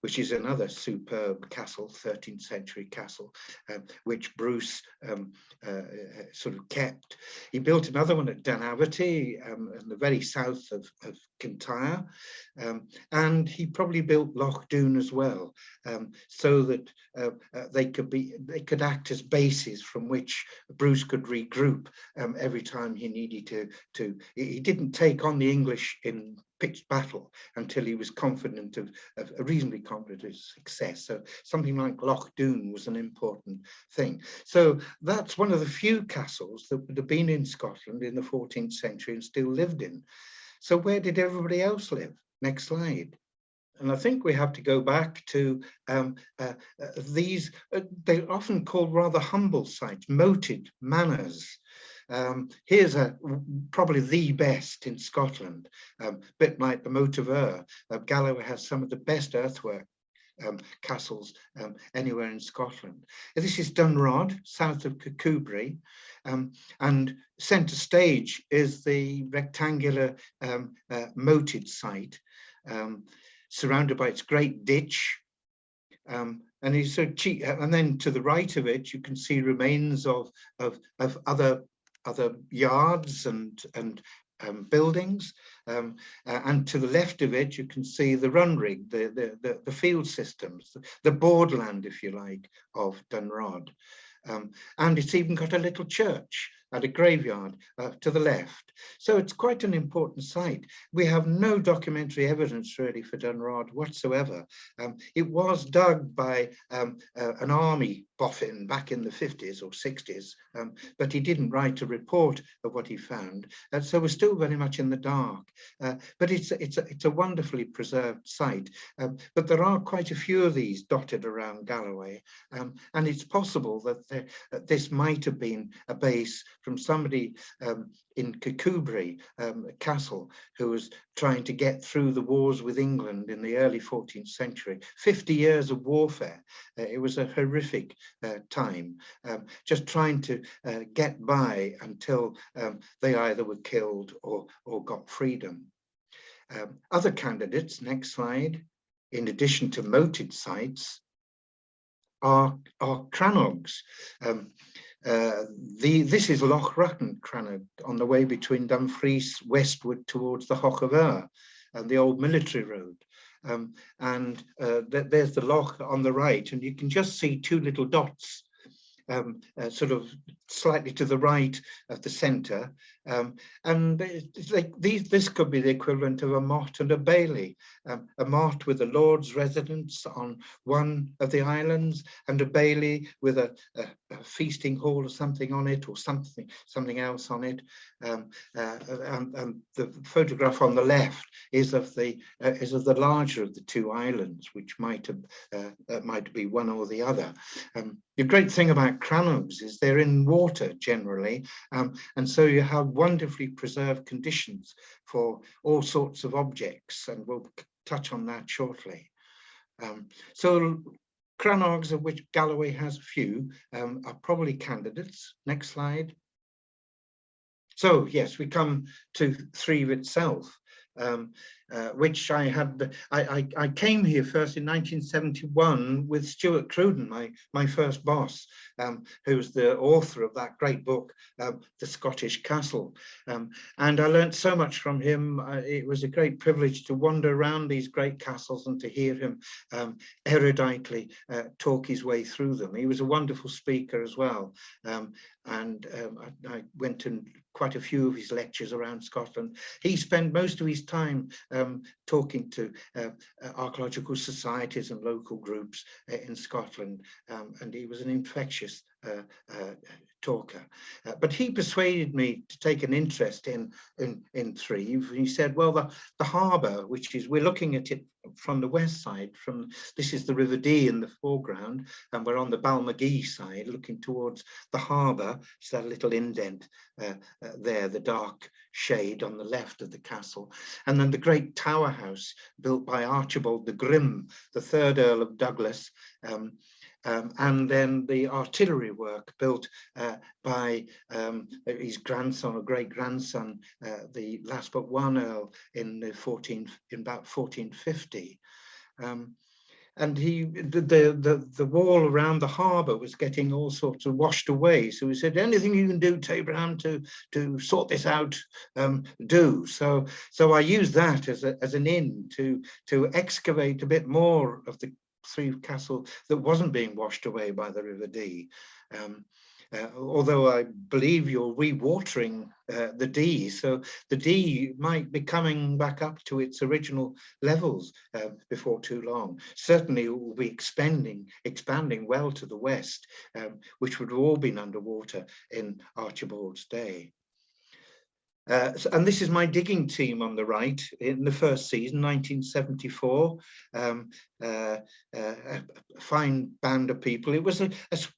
which is another superb castle, 13th century castle, which Bruce sort of kept. He built another one at Dunaverty, in the very south of Kintyre, and he probably built Loch Doon as well, so that they could act as bases from which Bruce could regroup every time he needed to. He didn't take on the English in pitched battle until he was confident of reasonably confident of success. So something like Loch Doon was an important thing. So that's one of the few castles that would have been in Scotland in the 14th century and still lived in. So where did everybody else live? Next slide. And I think we have to go back to these, they're often called rather humble sites, moated manors. Here's probably the best in Scotland, bit like the Motte of Ur. Galloway has some of the best earthwork castles anywhere in Scotland. This is Dunrod, south of Kirkcudbright, and centre stage is the rectangular moated site, surrounded by its great ditch. And it's so cheap. And then to the right of it, you can see remains of other yards and buildings, and to the left of it you can see the run rig, the field systems, the boardland, if you like, of Dunrod, and it's even got a little church and a graveyard to the left. So it's quite an important site. We have no documentary evidence really for Dunrod whatsoever. It was dug by an army boffin back in the 50s or 60s, but he didn't write a report of what he found. So we're still very much in the dark. But it's a wonderfully preserved site. But there are quite a few of these dotted around Galloway, and it's possible that this might have been a base from somebody in Kirkcudbright Castle who was trying to get through the wars with England in the early 14th century. 50 years of warfare. It was a horrific time, just trying to get by until they either were killed or got freedom. Other candidates, next slide, in addition to moated sites, are crannogs. This is Loch Doon on the way between Dumfries westward towards the Hoch of Ur and the old military road. There's the loch on the right, and you can just see two little dots sort of slightly to the right of the centre, and it's like this could be the equivalent of a motte and a bailey. A motte with a lord's residence on one of the islands, and a bailey with a feasting hall or something on it, or something else on it. And the photograph on the left is of the larger of the two islands, which might be one or the other. The great thing about crannogs is they're in water generally, and so you have wonderfully preserved conditions for all sorts of objects, and we'll touch on that shortly. So crannogs, of which Galloway has a few, are probably candidates. Next slide. So yes, we come to Threave itself. Which I came here first in 1971 with Stuart Cruden, my first boss, who was the author of that great book, The Scottish Castle. And I learned so much from him. It was a great privilege to wander around these great castles and to hear him eruditely talk his way through them. He was a wonderful speaker as well. I went to quite a few of his lectures around Scotland. He spent most of his time talking to archaeological societies and local groups in Scotland, and he was an infectious talker. But he persuaded me to take an interest in Threave. He said, well, the harbour, which is, we're looking at it from the west side, this is the River Dee in the foreground, and we're on the Balmagee side looking towards the harbour. It's that little indent there, the dark shade on the left of the castle, and then the great tower house built by Archibald the Grim, the third Earl of Douglas, and then the artillery work built by his grandson or great-grandson, the last but one Earl, in about 1450. And the wall around the harbour was getting all sorts of washed away. So he said, anything you can do, Abraham, to sort this out, do. So I used that as an in to excavate a bit more of the Threave Castle that wasn't being washed away by the River Dee. Although I believe you're re-watering the Dee, so the Dee might be coming back up to its original levels before too long. Certainly it will be expanding well to the west, which would have all been underwater in Archibald's day. And this is my digging team on the right in the first season, 1974. A fine band of people. It was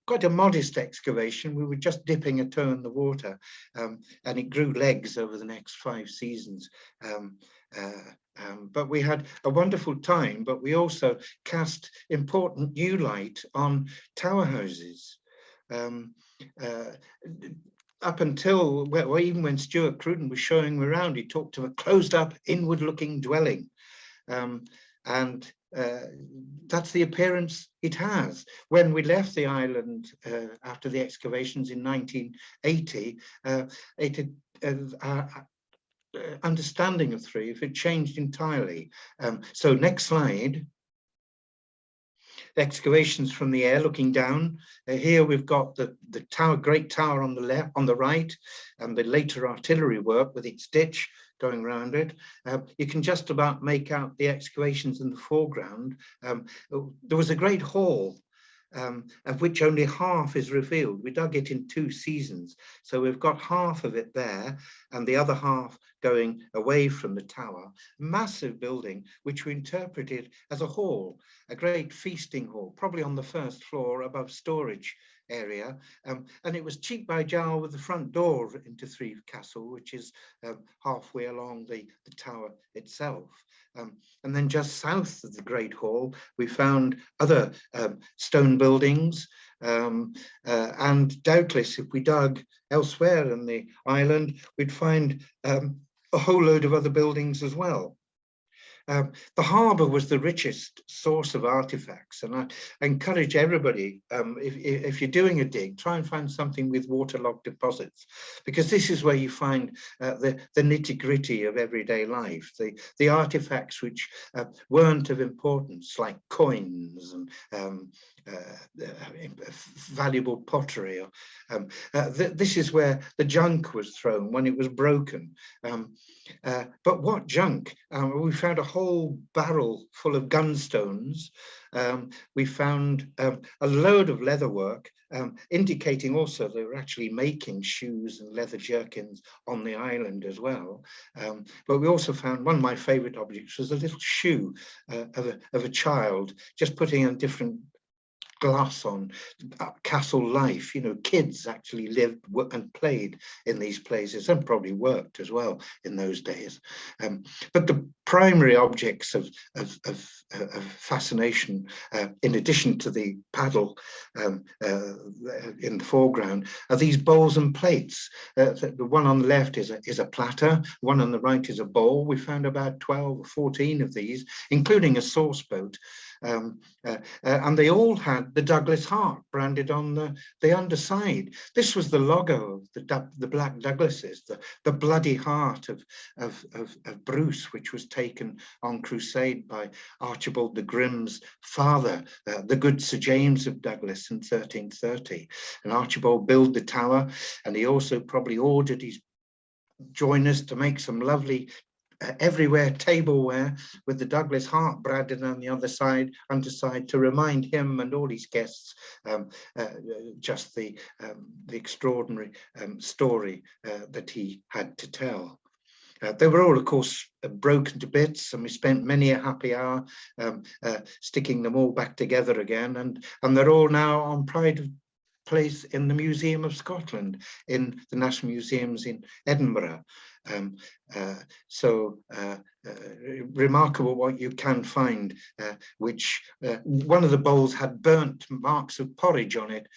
quite a modest excavation. We were just dipping a toe in the water, and it grew legs over the next 5 seasons. But we had a wonderful time, but we also cast important new light on tower houses. Up until, well, even when Stuart Cruden was showing me around, he talked of a closed-up, inward-looking dwelling. That's the appearance it has. When we left the island after the excavations in 1980, our understanding of Threave had changed entirely. So next slide. Excavations from the air looking down. Here we've got the tower, great tower on the left, on the right, and the later artillery work with its ditch going around it. You can just about make out the excavations in the foreground. There was a great hall, of which only half is revealed. We dug it in 2 seasons, so we've got half of it there and the other half going away from the tower. Massive building, which we interpreted as a hall, a great feasting hall, probably on the first floor above storage area, and it was cheek by jowl with the front door into Threave Castle, which is halfway along the tower itself. And then just south of the Great Hall, we found other stone buildings, and doubtless if we dug elsewhere in the island, we'd find a whole load of other buildings as well. The harbour was the richest source of artifacts, and I encourage everybody, if you're doing a dig, try and find something with waterlogged deposits, because this is where you find the nitty-gritty of everyday life, the artifacts which weren't of importance, like coins and valuable pottery. This is where the junk was thrown when it was broken. But what junk? We found a whole barrel full of gunstones. We found a load of leatherwork, indicating also they were actually making shoes and leather jerkins on the island as well. But we also found one of my favorite objects was a little shoe of a child, just putting on different glass on castle life. You know, kids actually lived and played in these places and probably worked as well in those days. But the primary objects of fascination, in addition to the paddle in the foreground, are these bowls and plates. The one on the left is a platter, one on the right is a bowl. We found about 12 or 14 of these, including a sauce boat. And they all had the Douglas heart branded on the underside. This was the logo of the Black Douglases, the bloody heart of Bruce, which was taken on crusade by Archibald the Grim's father, the good Sir James of Douglas in 1330. And Archibald built the tower, and he also probably ordered his joiners to make some lovely everywhere tableware with the Douglas heart branded on the underside to remind him and all his guests just the extraordinary story that he had to tell. They were all, of course, broken to bits, and we spent many a happy hour sticking them all back together again, and they're all now on pride of place in the Museum of Scotland, in the National Museums in Edinburgh. Remarkable what you can find, which one of the bowls had burnt marks of porridge on it,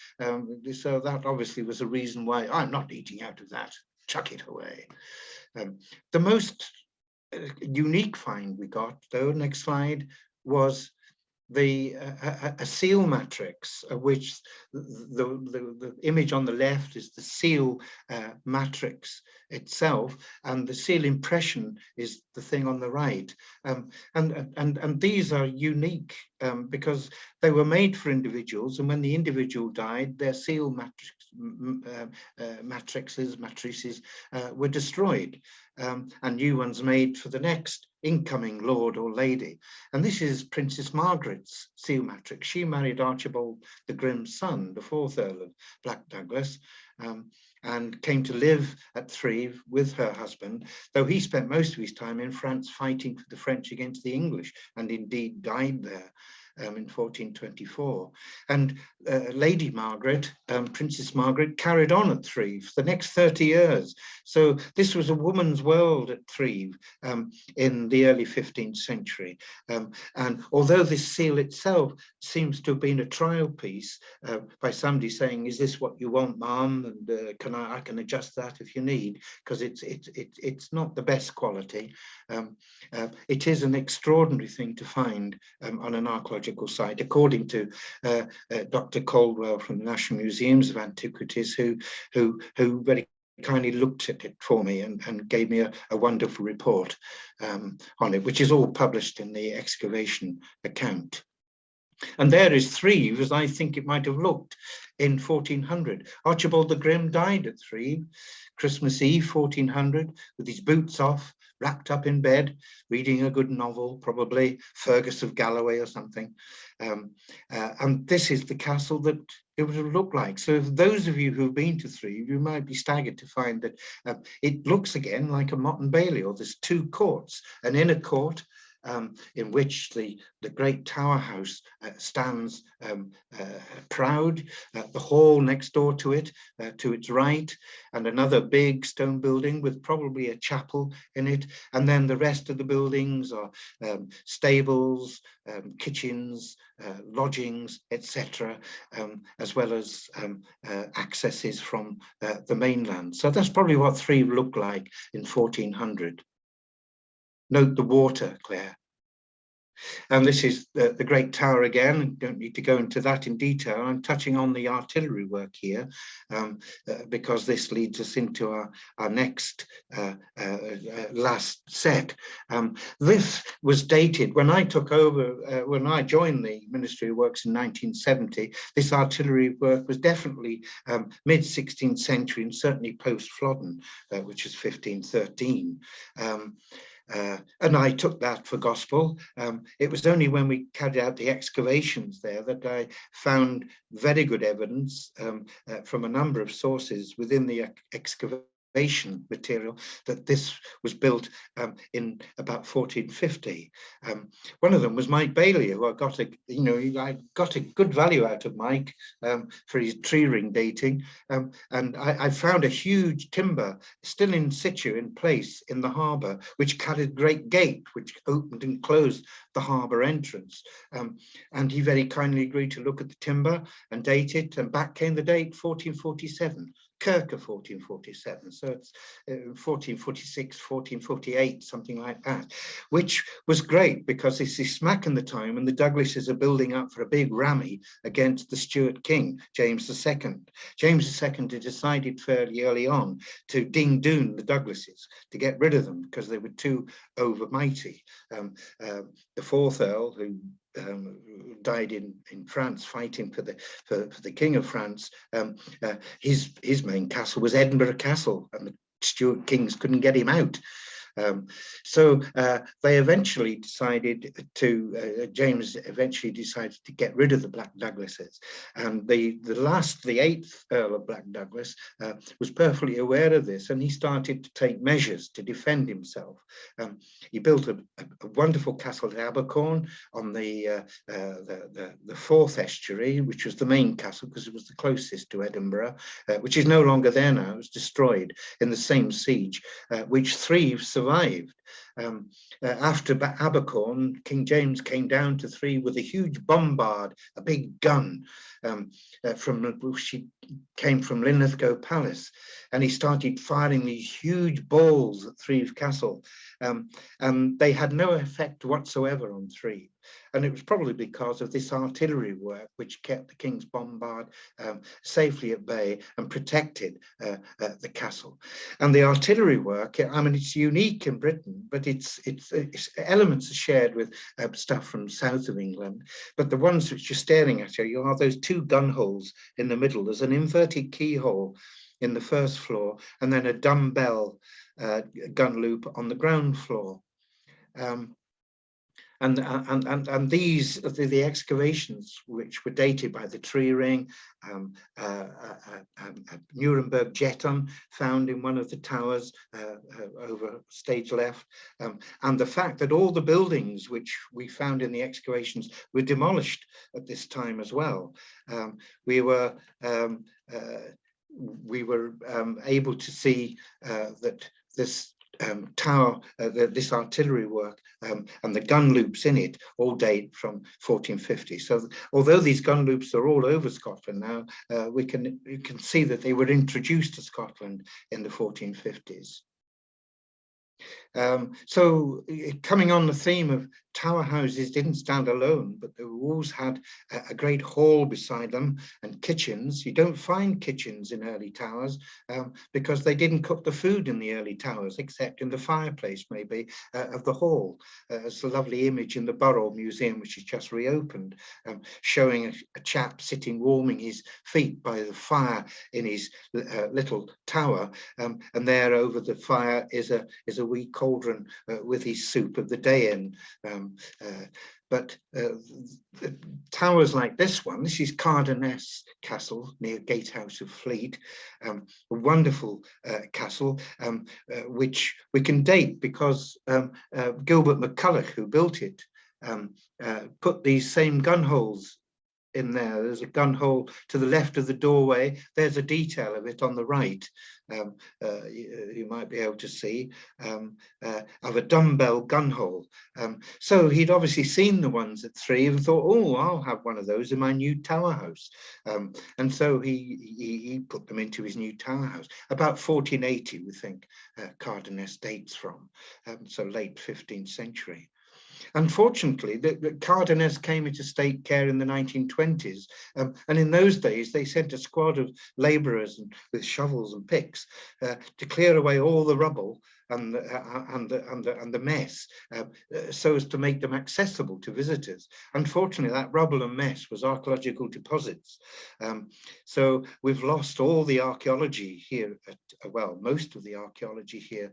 so that obviously was a reason why I'm not eating out of that, chuck it away. The most unique find we got, though, next slide, was a seal matrix, of which the image on the left is the seal matrix itself, and the seal impression is the thing on the right. And these are unique because they were made for individuals, and when the individual died, their seal matrices were destroyed, and new ones made for the next incoming lord or lady. And this is Princess Margaret's seal matrix. She married Archibald the Grim's son, the fourth Earl of Black Douglas, and came to live at Threave with her husband, though he spent most of his time in France fighting for the French against the English, and indeed died there in 1424. And Lady Margaret, Princess Margaret, carried on at Threave for the next 30 years. So this was a woman's world at Threave in the early 15th century. And although this seal itself seems to have been a trial piece by somebody saying, is this what you want, ma'am? And I can adjust that if you need, because it's not the best quality. It is an extraordinary thing to find on an archaeological site, according to Dr. Caldwell from the National Museums of Antiquities, who very kindly looked at it for me and gave me a wonderful report on it, which is all published in the excavation account. And there is Threave, as I think it might have looked in 1400. Archibald the Grim died at Threave, Christmas Eve 1400, with his boots off, wrapped up in bed, reading a good novel, probably Fergus of Galloway or something. And this is the castle that it would have looked like. So if those of you who've been to Threave, you might be staggered to find that it looks again like a Motte and Bailey, or there's two courts, an inner court in which the great tower house stands proud, the hall next door to it, to its right, and another big stone building with probably a chapel in it, and then the rest of the buildings are stables, kitchens, lodgings, etc., as well as accesses from the mainland. So that's probably what Threave looked like in 1400. Note the water, Claire. And this is the Great Tower again. Don't need to go into that in detail. I'm touching on the artillery work here because this leads us into our next last set. This was dated when I took over, when I joined the Ministry of Works in 1970. This artillery work was definitely mid-16th century and certainly post-Flodden, which is 1513. And I took that for gospel. It was only when we carried out the excavations there that I found very good evidence from a number of sources within the excavation material that this was built in about 1450. One of them was Mike Bailey, who I got a good value out of Mike for his tree ring dating, and I found a huge timber still in situ in place in the harbour, which carried a great gate which opened and closed the harbour entrance, and he very kindly agreed to look at the timber and date it, and back came the date 1447. Kirk of 1447, so it's 1446, 1448, something like that, which was great because this is smack in the time when the Douglases are building up for a big rally against the Stuart king, James II. James II had decided fairly early on to ding doon the Douglases, to get rid of them because they were too overmighty. The fourth Earl, who died in France fighting for the King of France, his main castle was Edinburgh Castle, and the Stuart kings couldn't get him out. So they eventually decided to, James eventually decided to get rid of the Black Douglases. And the eighth Earl of Black Douglas was perfectly aware of this, and he started to take measures to defend himself. He built a wonderful castle at Abercorn on the fourth estuary, which was the main castle because it was the closest to Edinburgh, which is no longer there now. It was destroyed in the same siege, which Threave survived. After Abercorn, King James came down to Threave with a huge bombard, a big gun, which came from Linlithgow Palace, and he started firing these huge balls at Threave Castle, and they had no effect whatsoever on Threave. And it was probably because of this artillery work which kept the King's bombard safely at bay and protected the castle. And the artillery work, I mean, it's unique in Britain, but its elements are shared with stuff from south of England. But the ones which you're staring at here, you have those two gun holes in the middle. There's an inverted keyhole in the first floor, and then a dumbbell gun loop on the ground floor. And these are the excavations which were dated by the tree ring, Nuremberg jeton found in one of the towers over stage left, and the fact that all the buildings which we found in the excavations were demolished at this time as well. We were able to see that this tower, this artillery work and the gun loops in it all date from 1450. So although these gun loops are all over Scotland now, you can see that they were introduced to Scotland in the 1450s. So coming on the theme of tower houses didn't stand alone, but the walls had a great hall beside them and kitchens. You don't find kitchens in early towers because they didn't cook the food in the early towers, except in the fireplace maybe of the hall. It's a lovely image in the Borough Museum, which is just reopened, showing a chap sitting warming his feet by the fire in his little tower, and there over the fire is a wee cauldron with his soup of the day in. But towers like this one, this is Cardonness Castle near Gatehouse of Fleet, a wonderful castle which we can date because Gilbert McCulloch, who built it, put these same gun holes in there. There's a gun hole to the left of the doorway. There's a detail of it on the right. You might be able to see of a dumbbell gun hole. So he'd obviously seen the ones at Threave and thought, oh, I'll have one of those in my new tower house. And so he put them into his new tower house. About 1480, we think, Cardonness dates from, so late 15th century. Unfortunately, the Cardenas came into state care in the 1920s, and in those days they sent a squad of labourers with shovels and picks to clear away all the rubble and the mess, so as to make them accessible to visitors. Unfortunately, that rubble and mess was archaeological deposits. So we've lost all the archaeology here, well, most of the archaeology here,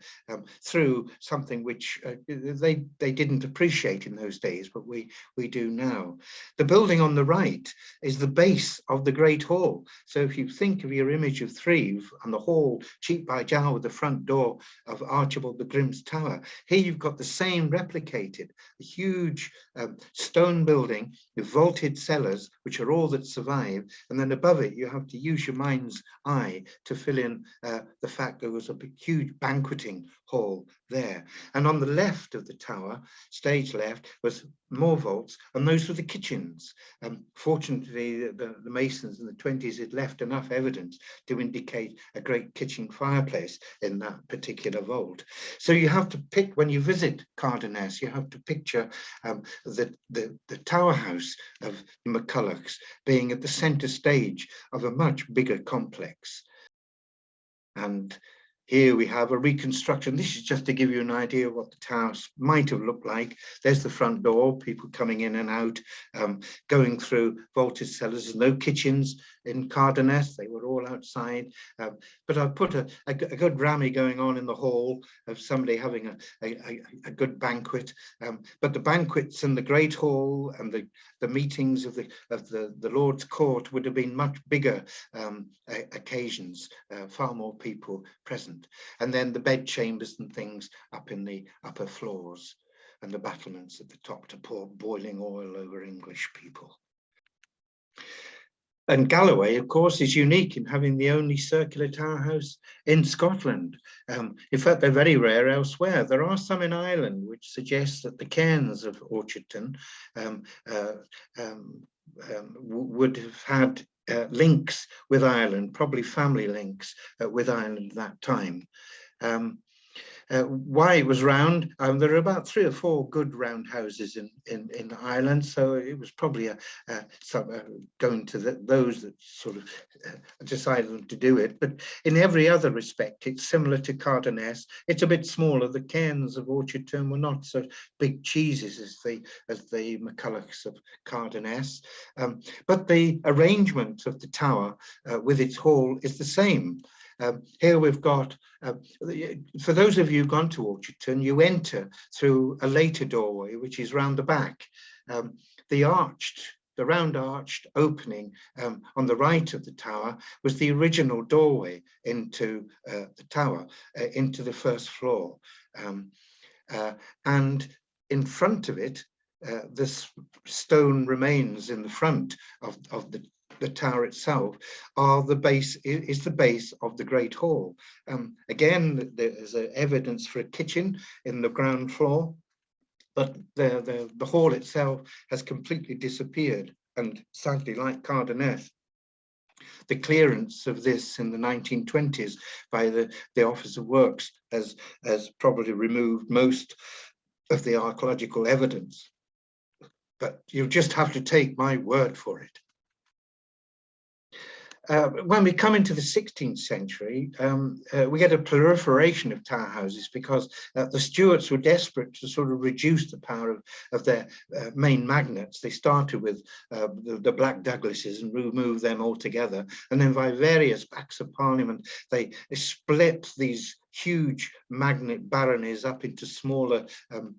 through something which they didn't appreciate in those days, but we do now. The building on the right is the base of the Great Hall. So if you think of your image of Threave and the hall, cheek by jowl with the front door of Archibald the Grim's Tower, here you've got the same replicated, a huge stone building with vaulted cellars, which are all that survive, and then above it you have to use your mind's eye to fill in the fact there was a huge banqueting hall there. And on the left of the tower, stage left, was more vaults, and those were the kitchens. Fortunately, the masons in the 20s had left enough evidence to indicate a great kitchen fireplace in that particular vault. So you have to pick, when you visit Cardenas, you have to picture the tower house of the McCullochs being at the center stage of a much bigger complex. And here we have a reconstruction. This is just to give you an idea of what the house might have looked like. There's the front door, people coming in and out, going through vaulted cellars. No kitchens in Cardenas, they were all outside. But I've put a good rammy going on in the hall of somebody having a good banquet. But the banquets in the Great Hall and the meetings of the Lord's Court would have been much bigger occasions, far more people present. And then the bed chambers and things up in the upper floors, and the battlements at the top to pour boiling oil over English people. And Galloway, of course, is unique in having the only circular tower house in Scotland. In fact, they're very rare elsewhere. There are some in Ireland, which suggests that the cairns of Orchardton would have had links with Ireland, probably family links with Ireland at that time. Why it was round, there are about 3 or 4 good round houses in Ireland, so it was probably going to those that sort of decided to do it. But in every other respect, it's similar to Cardenas. It's a bit smaller. The cairns of Orchardton were not so big cheeses as the McCullochs of Cardenas, but the arrangement of the tower with its hall is the same. Here we've got, for those of you who've gone to Orchardton, you enter through a later doorway, which is round the back. The round arched opening on the right of the tower was the original doorway into the tower, into the first floor. And in front of it, this stone remains in the front of the tower itself is the base of the Great Hall. Again, there's evidence for a kitchen in the ground floor, but the hall itself has completely disappeared. And sadly, like Cardenas, the clearance of this in the 1920s by the Office of Works has probably removed most of the archaeological evidence. But you just have to take my word for it. When we come into the 16th century, we get a proliferation of tower houses because the Stuarts were desperate to sort of reduce the power of their main magnates. They started with the Black Douglases and removed them altogether. And then by various acts of parliament, they split these huge magnate baronies up into smaller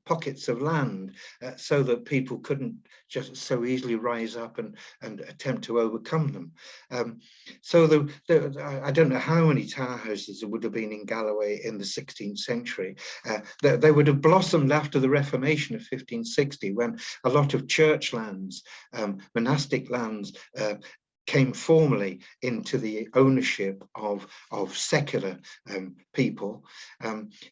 pockets of land so that people couldn't just so easily rise up and attempt to overcome them. So I don't know how many tower houses there would have been in Galloway in the 16th century. They would have blossomed after the Reformation of 1560, when a lot of church lands, monastic lands, came formally into the ownership of secular people.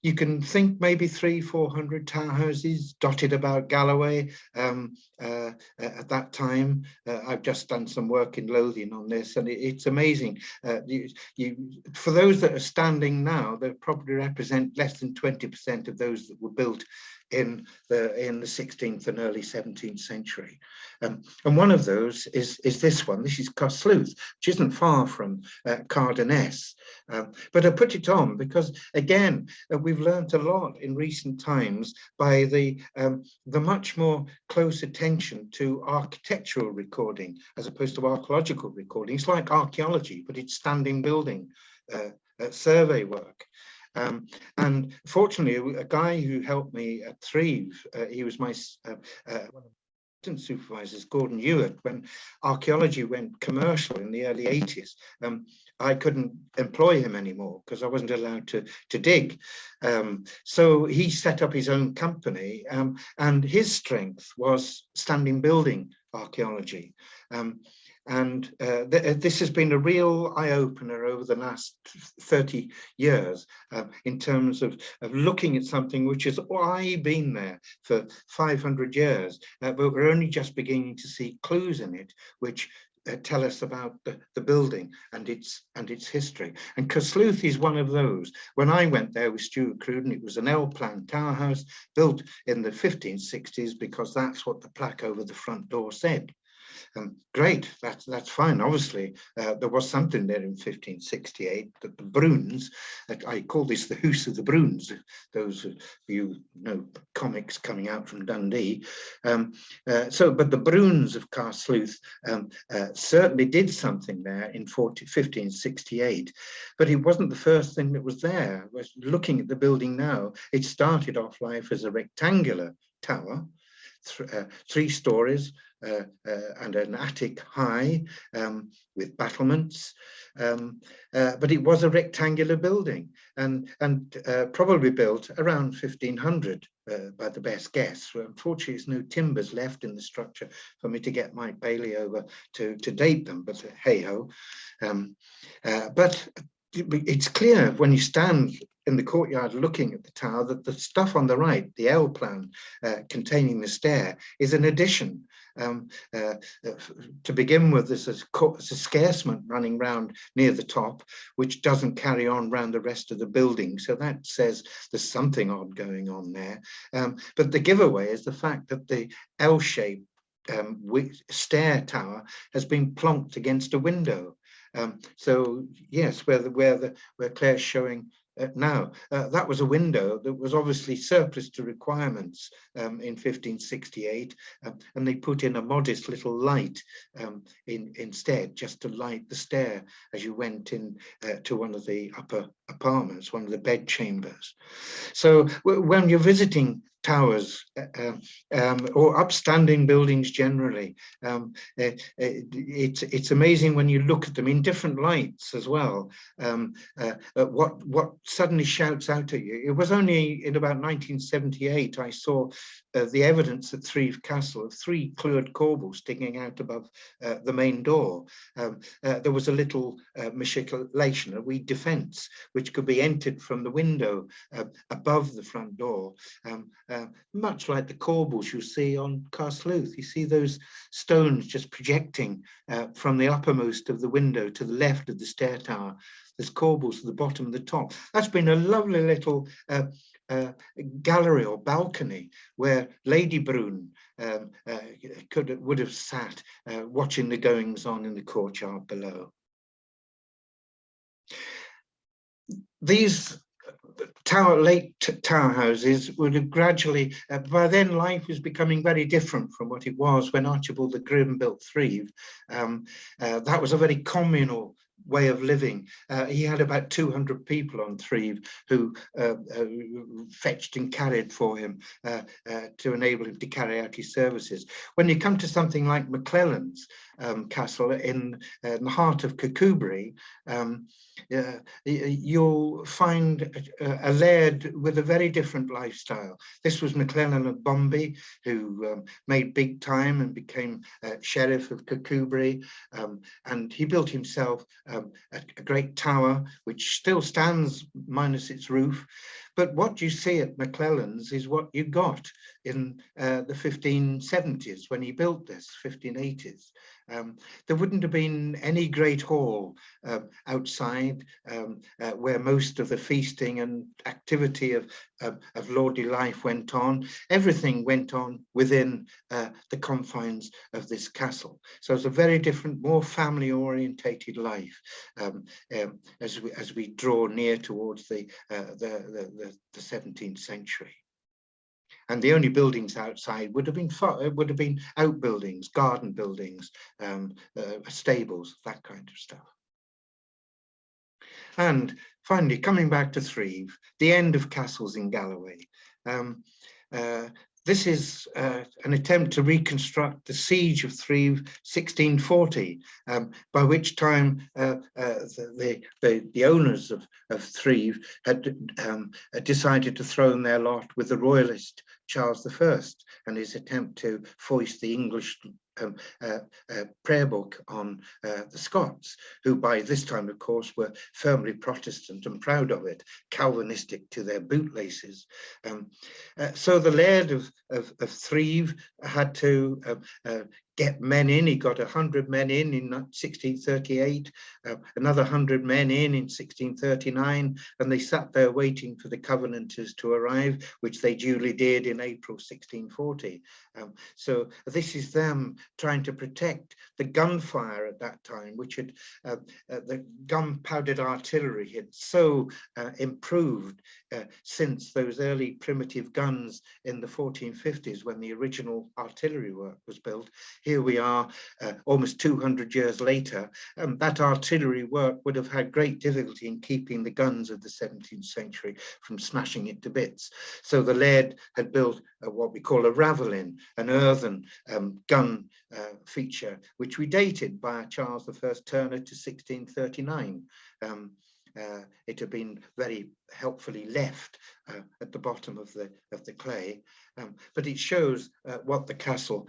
You can think maybe 300-400 tower houses dotted about Galloway at that time. I've just done some work in Lothian on this, and it's amazing. For those that are standing now, they probably represent less than 20% of those that were built in the 16th and early 17th century. And one of those is this one. This is Caersleuth, which isn't far from Cardonness. But I put it on because, again, we've learnt a lot in recent times by the much more close attention to architectural recording as opposed to archaeological recording. It's like archaeology, but it's standing building survey work. And fortunately, a guy who helped me at Threave, he was my one of the supervisors, Gordon Ewart, when archaeology went commercial in the early 80s. I couldn't employ him anymore because I wasn't allowed to dig. So he set up his own company, and his strength was standing building archaeology. And this has been a real eye-opener over the last 30 years in terms of looking at something which has already been there for 500 years, but we're only just beginning to see clues in it which tell us about the building and its history. And Caersleuth is one of those. When I went there with Stuart Cruden, it was an L-plan tower house built in the 1560s because that's what the plaque over the front door said. Great, that's fine. Obviously, there was something there in 1568 that the Bruins, I call this the House of the Bruins, those of you know comics coming out from Dundee. But the Bruins of Caersleuth certainly did something there in 1568, but it wasn't the first thing that was there. Looking at the building now, it started off life as a rectangular tower, 3 stories, and an attic high with battlements, but it was a rectangular building and probably built around 1500 by the best guess. Unfortunately, there's no timbers left in the structure for me to get Mike Bailey over to date them, but hey ho. But it's clear when you stand in the courtyard looking at the tower that the stuff on the right, the L plan containing the stair, is an addition. To begin with, there's a scarcement running round near the top, which doesn't carry on round the rest of the building. So that says there's something odd going on there. But the giveaway is the fact that the L-shaped stair tower has been plonked against a window. So yes, where Claire's showing now, that was a window that was obviously surplus to requirements in 1568, and they put in a modest little light instead, just to light the stair as you went in to one of the upper apartments, one of the bed chambers. So when you're visiting towers or upstanding buildings generally, it's amazing when you look at them in different lights as well. What suddenly shouts out at you. It was only in about 1978 I saw the evidence at Threave Castle of 3 cleared corbels sticking out above the main door. There was a little matriculation, a wee defence, which could be entered from the window above the front door. Much like the corbels you see on Caersleuth. You see those stones just projecting from the uppermost of the window to the left of the stair tower. There's corbels at the bottom and the top. That's been a lovely little gallery or balcony where Lady Brune would have sat watching the goings on in the courtyard below. These late tower houses would have gradually, by then life was becoming very different from what it was when Archibald the Grim built Threave. That was a very communal way of living. He had about 200 people on Threave who fetched and carried for him to enable him to carry out his services. When you come to something like McClelland's castle in the heart of Kirkcudbright, you'll find a laird with a very different lifestyle. This was McClelland of Bombay, who made big time and became sheriff of Kirkcudbright, and he built himself a great tower which still stands minus its roof. But what you see at McClelland's is what you got in the 1570s when he built this, 1580s. There wouldn't have been any great hall outside where most of the feasting and activity of lordly life went on. Everything went on within the confines of this castle. So it's a very different, more family orientated life as we draw near towards the 17th century. And the only buildings outside would have been outbuildings, garden buildings, stables, that kind of stuff. And finally, coming back to Threave, the end of castles in Galloway. This is an attempt to reconstruct the siege of Threave 1640, by which time the owners of Threave had decided to throw in their lot with the royalist Charles I and his attempt to foist the English prayer book on the Scots, who by this time, of course, were firmly Protestant and proud of it, Calvinistic to their bootlaces. So the Laird of Threave had to get men in. He got 100 men in 1638, another 100 men in 1639, and they sat there waiting for the Covenanters to arrive, which they duly did in April 1640. So this is them trying to protect the gunfire at that time, which had the gunpowdered artillery had so improved since those early primitive guns in the 1450s when the original artillery work was built. Here we are almost 200 years later, and that artillery work would have had great difficulty in keeping the guns of the 17th century from smashing it to bits. So the Laird had built what we call a ravelin, an earthen gun feature, which we dated by Charles I Turner to 1639. It had been very helpfully left at the bottom of the clay, but it shows what the castle,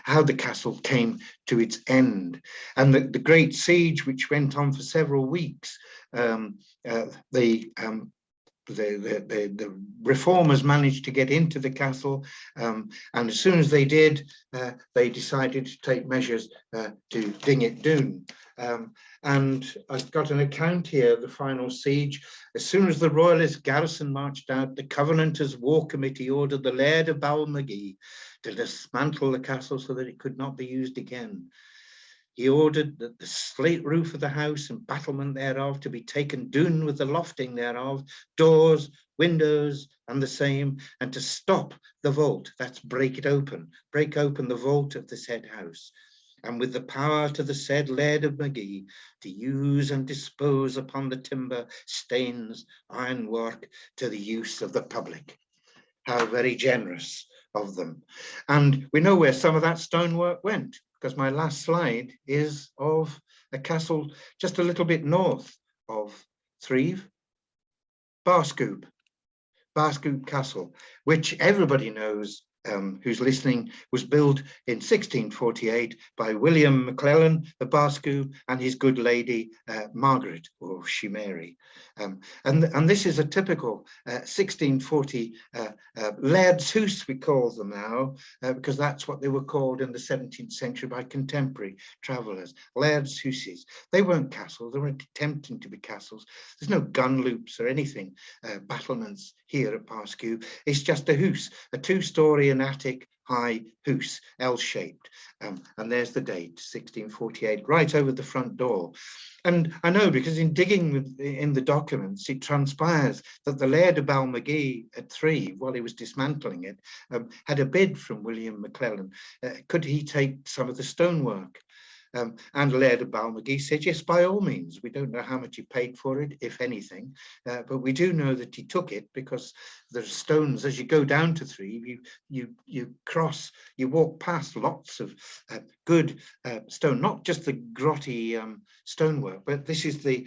how the castle came to its end, and the great siege which went on for several weeks. The reformers managed to get into the castle, and as soon as they did, they decided to take measures to ding it Doon. And I've got an account here of the final siege. As soon as the royalist garrison marched out, the Covenanters' war committee ordered the Laird of Balmagee to dismantle the castle so that it could not be used again. He ordered that the slate roof of the house and battlement thereof to be taken down with the lofting thereof, doors, windows, and the same, and to stop the vault, that's break open the vault of the said house, and with the power to the said Laird of Magee to use and dispose upon the timber, stains, ironwork to the use of the public. How very generous of them. And we know where some of that stonework went, because my last slide is of a castle just a little bit north of Threave, Barscoop Castle, which everybody knows who's listening, was built in 1648 by William McClellan of Barscoop and his good lady Margaret, or she Mary. And this is a typical 1640 Laird's House, we call them now, because that's what they were called in the 17th century by contemporary travellers. Laird's Houses. They weren't castles, they weren't attempting to be castles. There's no gun loops or anything, battlements here at Barscoop. It's just a house, a two-storey and attic high house, L-shaped. And there's the date, 1648, right over the front door. And I know because in digging in the documents, it transpires that the Laird of Balmagee at Threave, while he was dismantling it, had a bid from William McClellan. Could he take some of the stonework? And Laird of Balmagee said, yes, by all means. We don't know how much he paid for it, if anything, but we do know that he took it because there's stones, as you go down to Threave, you walk past lots of good stone, not just the grotty stonework, but this is the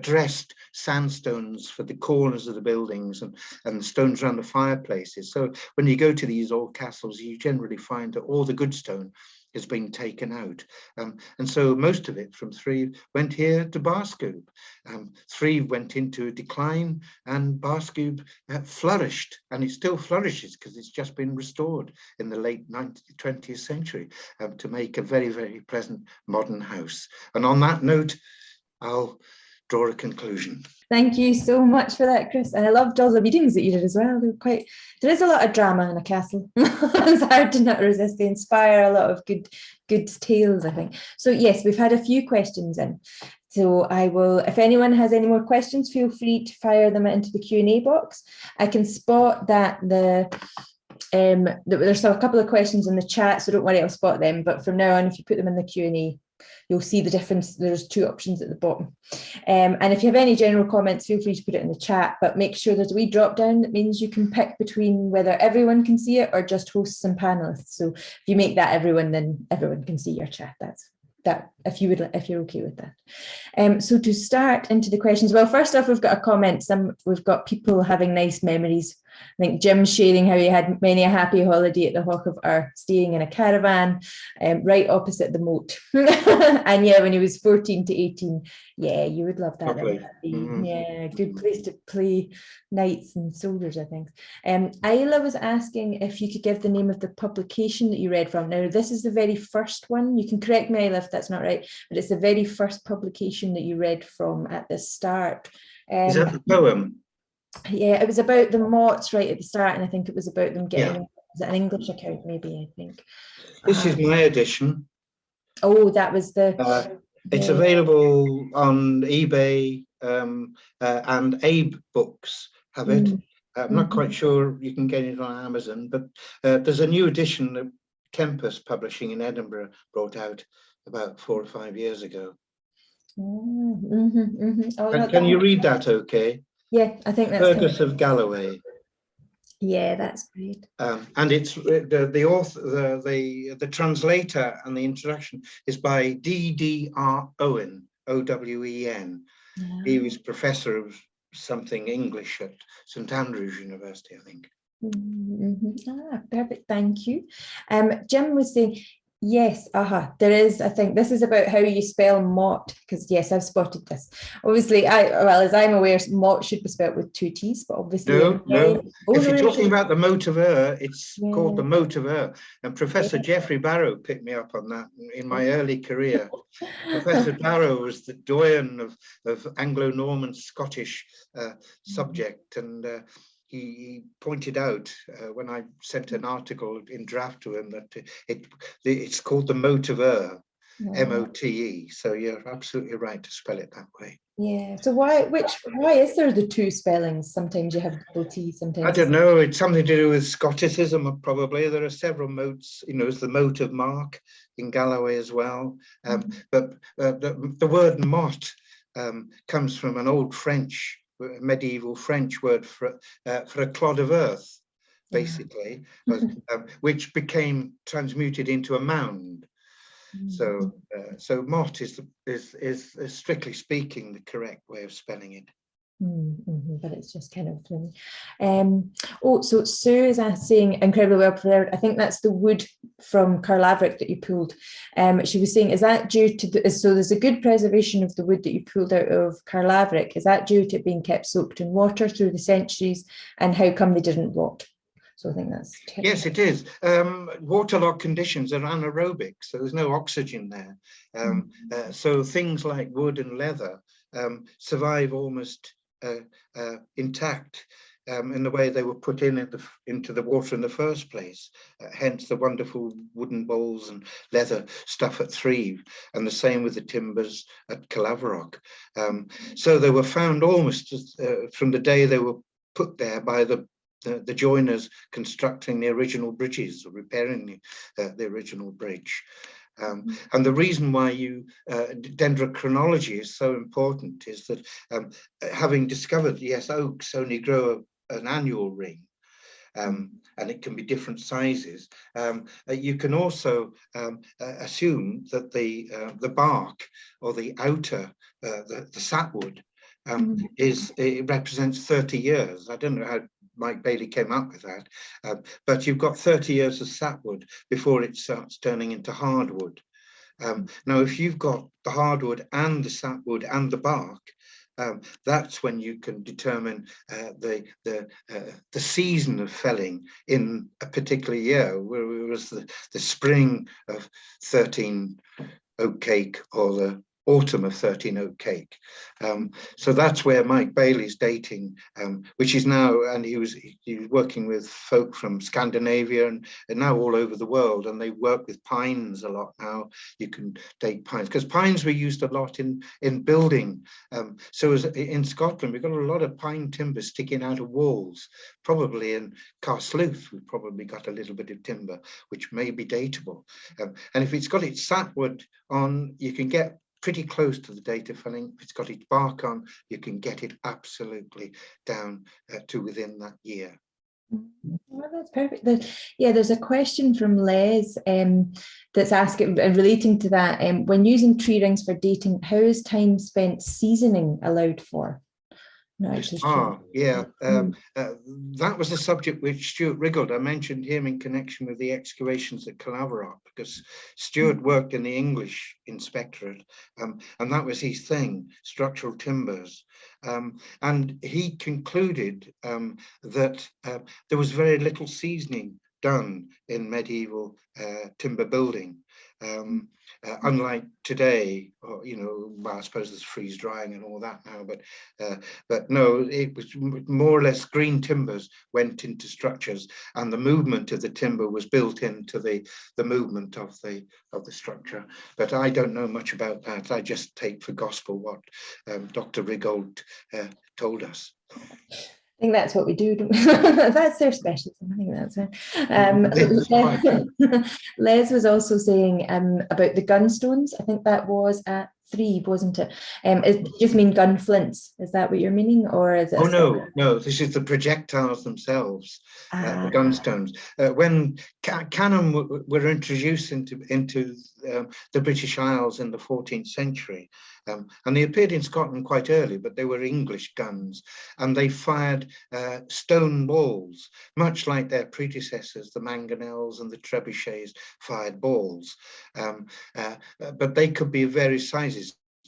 dressed sandstones for the corners of the buildings and stones around the fireplaces. So when you go to these old castles, you generally find that all the good stone has been taken out. And so most of it from Threave went here to Barscoop. Threave went into a decline and Barscoop flourished, and it still flourishes because it's just been restored in the late 20th century to make a very, very pleasant modern house. And on that note, I'll draw a conclusion. Thank you so much for that, Chris. And I loved all the readings that you did as well. There is a lot of drama in a castle. It's hard to not resist. They inspire a lot of good tales, I think. So yes, we've had a few questions in. So I will, if anyone has any more questions, feel free to fire them into the Q&A box. I can spot that there's a couple of questions in the chat, so don't worry, I'll spot them. But from now on, if you put them in the Q&A, you'll see the difference. There's 2 options at the bottom. And if you have any general comments, feel free to put it in the chat, but make sure there's a wee drop down that means you can pick between whether everyone can see it or just hosts and panelists. So if you make that everyone, then everyone can see your chat. That's that, if you're okay with that. So to start into the questions, well, first off, we've got a comment. We've got people having nice memories. I think Jim's sharing how he had many a happy holiday at the Hoch of Ur, staying in a caravan right opposite the Motte. And yeah, when he was 14 to 18, yeah, you would love that. Yeah, good place to play knights and soldiers, I think. Isla was asking if you could give the name of the publication that you read from. Now, this is the very first one. You can correct me, Isla, if that's not right, but it's the very first publication that you read from at the start. Is that the poem? Yeah, it was about the Mottes right at the start, and I think it was about them getting was it an English account, maybe, I think. This is my edition. Oh, that was the... it's available on eBay, and Abe Books have it. I'm not quite sure you can get it on Amazon, but there's a new edition that Tempest Publishing in Edinburgh brought out about 4 or 5 years ago. Oh, no, can you read that okay? Yeah, I think that's Fergus of Galloway. Yeah, that's great. And it's the author, the translator, and the introduction is by D.D.R. Owen, O-W-E-N. Yeah. He was professor of something English at St Andrews University, I think. Perfect, thank you. Jim was saying, yes, there is, I think this is about how you spell Motte, because yes, I've spotted this. Obviously, as I'm aware, Motte should be spelled with 2 T's, but obviously... No. If you're talking about the Motte of Ur, it's called the Motte of Ur. And Professor Geoffrey Barrow picked me up on that in my early career. Professor Barrow was the doyen of Anglo-Norman Scottish subject, and he pointed out when I sent an article in draft to him that it's called the Motte of Ur, M-O-T-E. So you're absolutely right to spell it that way. Yeah. So why is there the 2 spellings? Sometimes you have double T, sometimes. I don't know. It's something to do with Scotticism, probably. There are several moats. It's the Motte of Mark in Galloway as well. But the word Motte comes from an old French, medieval French word for a clod of earth, basically, which became transmuted into a mound. So Motte is strictly speaking the correct way of spelling it. But it's just kind of funny. So Sue is saying incredibly well prepared. I think that's the wood from Caerlaverock that you pulled. She was saying, is that due to so there's a good preservation of the wood that you pulled out of Caerlaverock? Is that due to it being kept soaked in water through the centuries, and how come they didn't rot? So I think that's yes, it is. Waterlogged conditions are anaerobic, so there's no oxygen there. So things like wood and leather survive almost intact in the way they were put into the water in the first place. Hence the wonderful wooden bowls and leather stuff at Threave, and the same with the timbers at Caerlaverock. So they were found almost from the day they were put there by the joiners constructing the original bridges or repairing the original bridge. And the reason why dendrochronology is so important is that having discovered, yes, oaks only grow an annual ring, and it can be different sizes, you can also assume that the bark or the outer, the sapwood, it represents 30 years. I don't know how Mike Bailey came up with that. But you've got 30 years of sapwood before it starts turning into hardwood. Now, if you've got the hardwood and the sapwood and the bark, that's when you can determine the season of felling in a particular year, where it was the spring of 13 oak cake or the autumn of 13 oak cake. So that's where Mike Bailey's dating, which is now, and he was working with folk from Scandinavia and now all over the world, and they work with pines a lot now. You can date pines because pines were used a lot in building. So as in Scotland, we've got a lot of pine timber sticking out of walls. Probably in Caerlaverock, we've probably got a little bit of timber which may be dateable. And if it's got its sapwood on, you can get pretty close to the date of felling. If it's got its bark on, you can get it absolutely down to within that year. Well, that's perfect. There's a question from Les that's asking and relating to that. When using tree rings for dating, how is time spent seasoning allowed for? That was a subject which Stuart Riggold, I mentioned him in connection with the excavations at Caerlaverock, because Stuart worked in the English inspectorate, and that was his thing, structural timbers. And he concluded that there was very little seasoning done in medieval timber building. Unlike today, or, well, I suppose there's freeze drying and all that now, but no, it was more or less green timbers went into structures, and the movement of the timber was built into the movement of the structure. But I don't know much about that. I just take for gospel what Dr. Riggold told us. I think that's what we do. That's their specialism. I think that's it. Les was also saying about the gunstones. I think that was at Threave, wasn't it? It just mean gun flints. Is that what you're meaning, or is it? Oh no! This is the projectiles themselves, the gunstones. When cannon were introduced into the British Isles in the 14th century, and they appeared in Scotland quite early, but they were English guns, and they fired stone balls, much like their predecessors, the mangonels and the trebuchets fired balls, but they could be of various sizes.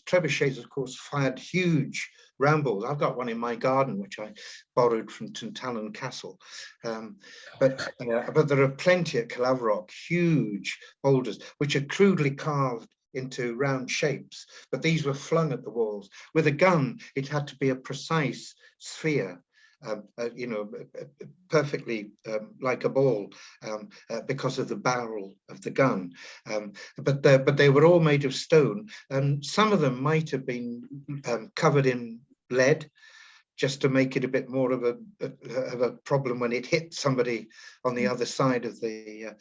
Trebuchets, of course, fired huge round balls. I've got one in my garden, which I borrowed from Tantallon Castle. But there are plenty at Caerlaverock, huge boulders, which are crudely carved into round shapes, but these were flung at the walls. With a gun, it had to be a precise sphere, perfectly like a ball, because of the barrel of the gun. But they were all made of stone, and some of them might have been covered in lead, just to make it a bit more of a problem when it hit somebody on the other side of the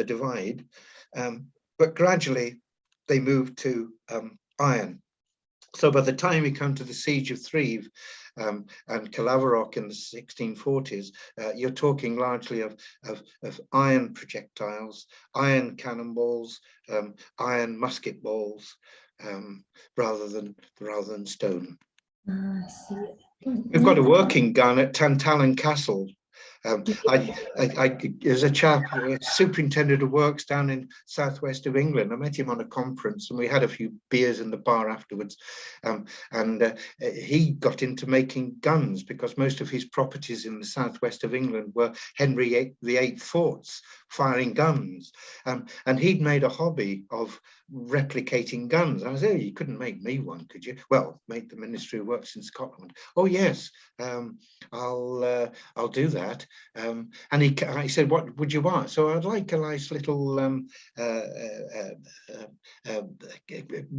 divide. But gradually they moved to iron. So by the time we come to the siege of Threave and Caerlaverock in the 1640s, you're talking largely of iron projectiles, iron cannonballs, iron musket balls, rather than stone. I see. We've got a working gun at Tantallon Castle. There's a chap, superintendent of works down in southwest of England. I met him on a conference, and we had a few beers in the bar afterwards. And he got into making guns because most of his properties in the southwest of England were Henry VIII forts firing guns. And he'd made a hobby of replicating guns. I said, you couldn't make me one, could you? Well, make the Ministry of Works in Scotland. Oh yes, I'll do that. And he said, what would you want? So I'd like a nice little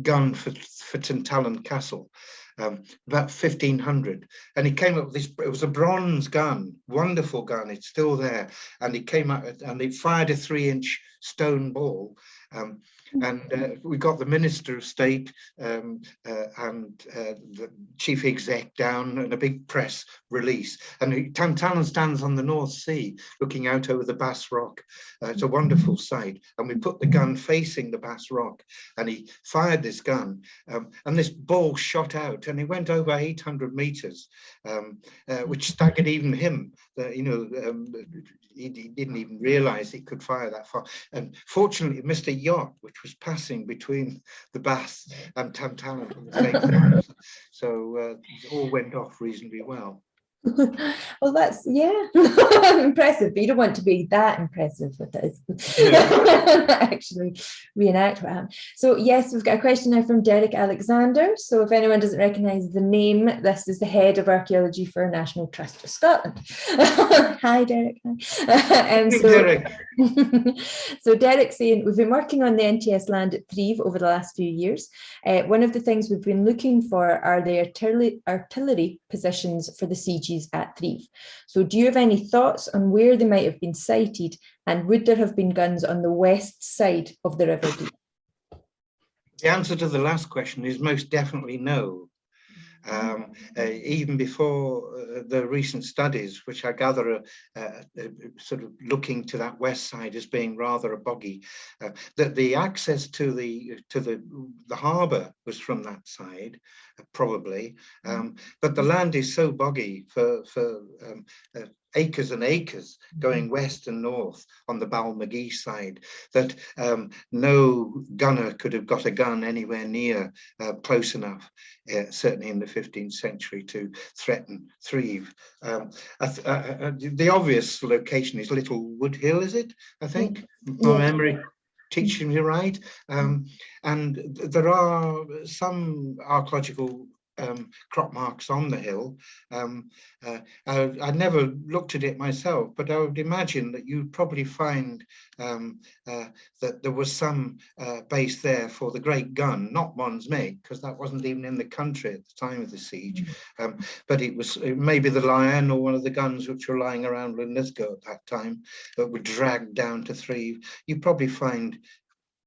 gun for Tantallon Castle, about 1500. And he came up with this. It was a bronze gun, wonderful gun. It's still there. And he came up and they fired a 3-inch stone ball. And we got the Minister of State and the chief exec down and a big press release. And Tantallon stands on the North Sea looking out over the Bass Rock. It's a wonderful sight. And we put the gun facing the Bass Rock, and he fired this gun, and this ball shot out, and it went over 800 meters, which staggered even him. He didn't even realize it could fire that far. And fortunately, it missed a yacht which was passing between the Bass and Tantallon at the same time. So it all went off reasonably well. Well, that's, yeah, impressive, but you don't want to be that impressive with this. Actually reenact what happened. So yes, we've got a question now from Derek Alexander. So if anyone doesn't recognise the name, this is the head of archaeology for National Trust of Scotland. Hi, Derek. Derek. So Derek's saying, we've been working on the NTS land at Threave over the last few years. One of the things we've been looking for are the artillery positions for the sieges at Threave. So do you have any thoughts on where they might have been sited, and would there have been guns on the west side of the River Dee? The answer to the last question is most definitely no. Even before the recent studies, which I gather are sort of looking to that west side as being rather a boggy, that the access to the harbour was from that side, probably, but the land is so boggy for acres and acres going west and north on the Balmagee side that no gunner could have got a gun anywhere near close enough, certainly in the 15th century, to threaten Threave. The obvious location is Little Wood Hill, is it? I think, my memory teaching me right. And there are some archaeological crop marks on the hill. I never looked at it myself, but I would imagine that you'd probably find that there was some base there for the great gun, not Monsmeg, because that wasn't even in the country at the time of the siege, but it was maybe the Lion or one of the guns which were lying around Linlithgow at that time that were dragged down to Threave. You probably find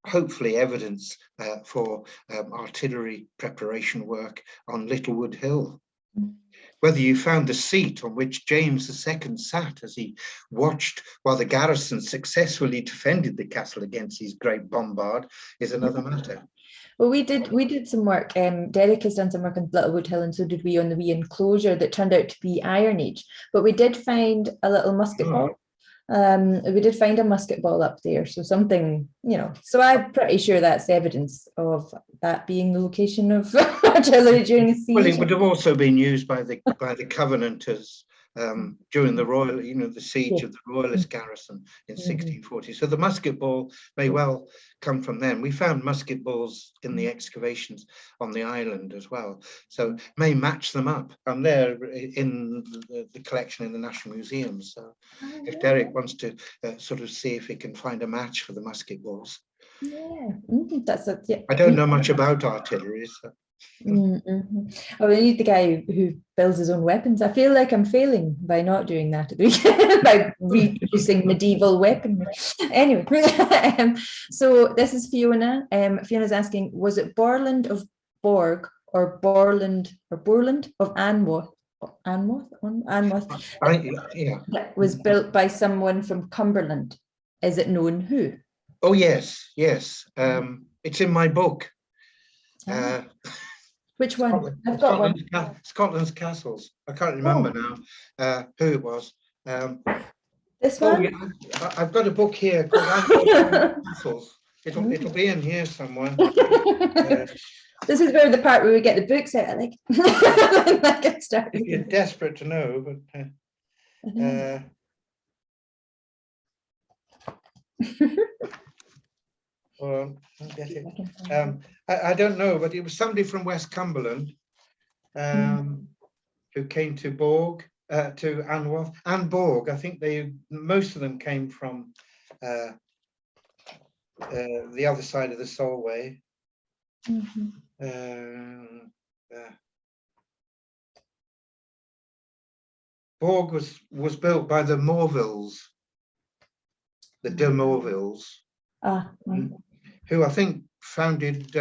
hopefully evidence for artillery preparation work on Littlewood Hill. Whether you found the seat on which James II sat as he watched while the garrison successfully defended the castle against his great bombard is another matter. Well, we did some work. Derek has done some work on Littlewood Hill, and so did we on the wee enclosure that turned out to be Iron Age. But we did find a little musket ball. We did find a musket ball up there, so something, so I'm pretty sure that's evidence of that being the location of artillery during the siege. Well, it would have also been used by the Covenanters during the royal, the siege of the royalist garrison in 1640. So the musket ball may well come from them. We found musket balls in the excavations on the island as well, so may match them up. And they're in the collection in the National Museum. So if Derek wants to sort of see if he can find a match for the musket balls. I don't know much about artillery, so. Oh, we need the guy who builds his own weapons. I feel like I'm failing by not doing that at the beginning, by reproducing medieval weaponry. Anyway, so this is Fiona. Fiona's asking, was it Borland of Borg or Borland of Anwoth? Yeah. That was built by someone from Cumberland. Is it known who? Oh yes. It's in my book. Which one? I've got one. Scotland's Castles. I can't remember now who it was. This one? Yeah, I've got a book here called Castles. It'll be in here somewhere. This is where the part where we get the books out. I like. If you're desperate to know, but. Well, I'll get it. I don't know, but it was somebody from West Cumberland who came to Borg, to Anwoth and Borg. I think most of them came from the other side of the Solway. Borg was built by the Morvilles, the de Morvilles. Who I think founded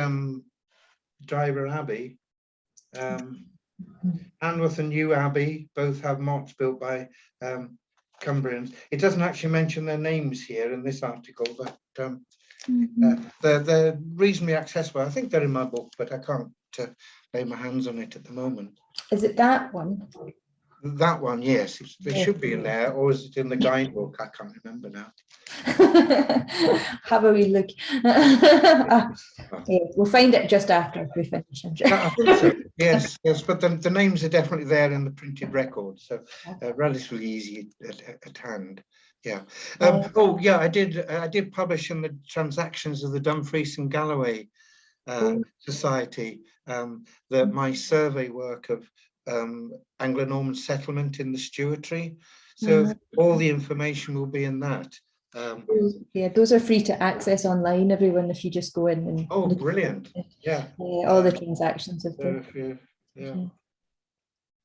Driver Abbey. Anworth and New Abbey both have mottes built by Cumbrians. It doesn't actually mention their names here in this article, but they're reasonably accessible. I think they're in my book, but I can't lay my hands on it at the moment. Is it that one? That one, yes. It should be in there, or is it in the guidebook? I can't remember now. Have a wee look. Yeah, we'll find it just after we finish. I'm sure. I think so. Yes, but the names are definitely there in the printed record, so relatively easy at hand. Yeah. Oh, yeah. I did publish in the Transactions of the Dumfries and Galloway Society my survey work of Anglo-Norman settlement in the Stewartry. So all the information will be in that. Yeah, those are free to access online, everyone, if you just go in and oh, brilliant. Yeah. All the transactions of them.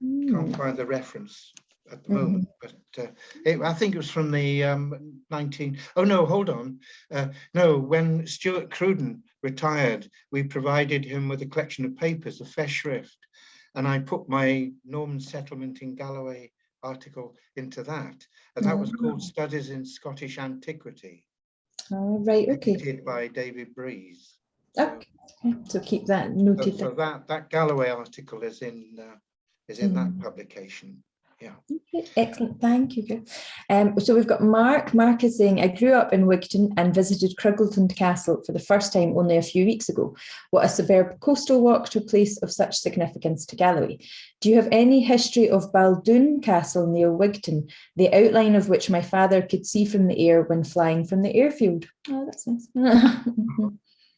Can't find the reference at the moment, but I think it was from the 19. Oh no, hold on. No, when Stuart Cruden retired, we provided him with a collection of papers, a festschrift, and I put my Norman settlement in Galloway article into that, and that was called Studies in Scottish Antiquity. Oh, right, okay. Edited by David Breeze. Okay, so keep that noted. So that Galloway article is in that publication. Yeah. Okay, excellent, thank you. So we've got Mark. Mark is saying, I grew up in Wigton and visited Cruggleton Castle for the first time only a few weeks ago. What a superb coastal walk to a place of such significance to Galloway. Do you have any history of Baldoon Castle near Wigton, the outline of which my father could see from the air when flying from the airfield? Oh, that's nice.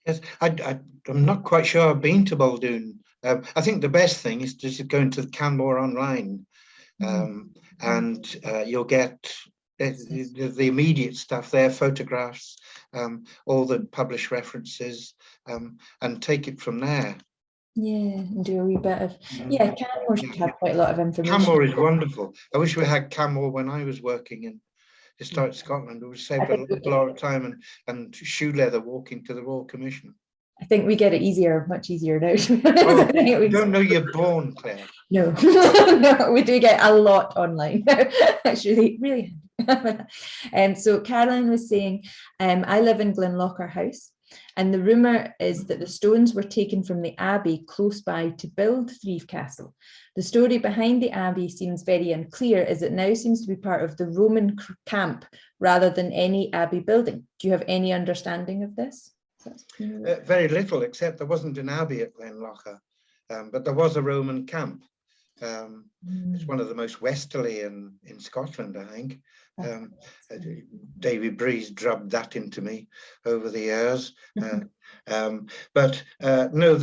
Yes, I'm not quite sure I've been to Baldoon. I think the best thing is just go into the Canmore online. And you'll get the immediate stuff there, photographs, all the published references, and take it from there. Yeah, and do a wee bit of, Canmore should have quite a lot of information. Canmore is wonderful. I wish we had Canmore when I was working in Historic Scotland. It would save a lot of time and shoe leather walking to the Royal Commission. I think we get it easier, much easier now. Oh, you don't know you're born, Claire. No, no, we do get a lot online. That's really so Caroline was saying, I live in Glenlocher House, and the rumour is that the stones were taken from the abbey close by to build Threave Castle. The story behind the abbey seems very unclear, as it now seems to be part of the Roman camp rather than any abbey building. Do you have any understanding of this? Very little, except there wasn't an abbey at Glenlocher, but there was a Roman camp. It's one of the most westerly in Scotland, I think. David Breeze drubbed that into me over the years. But no,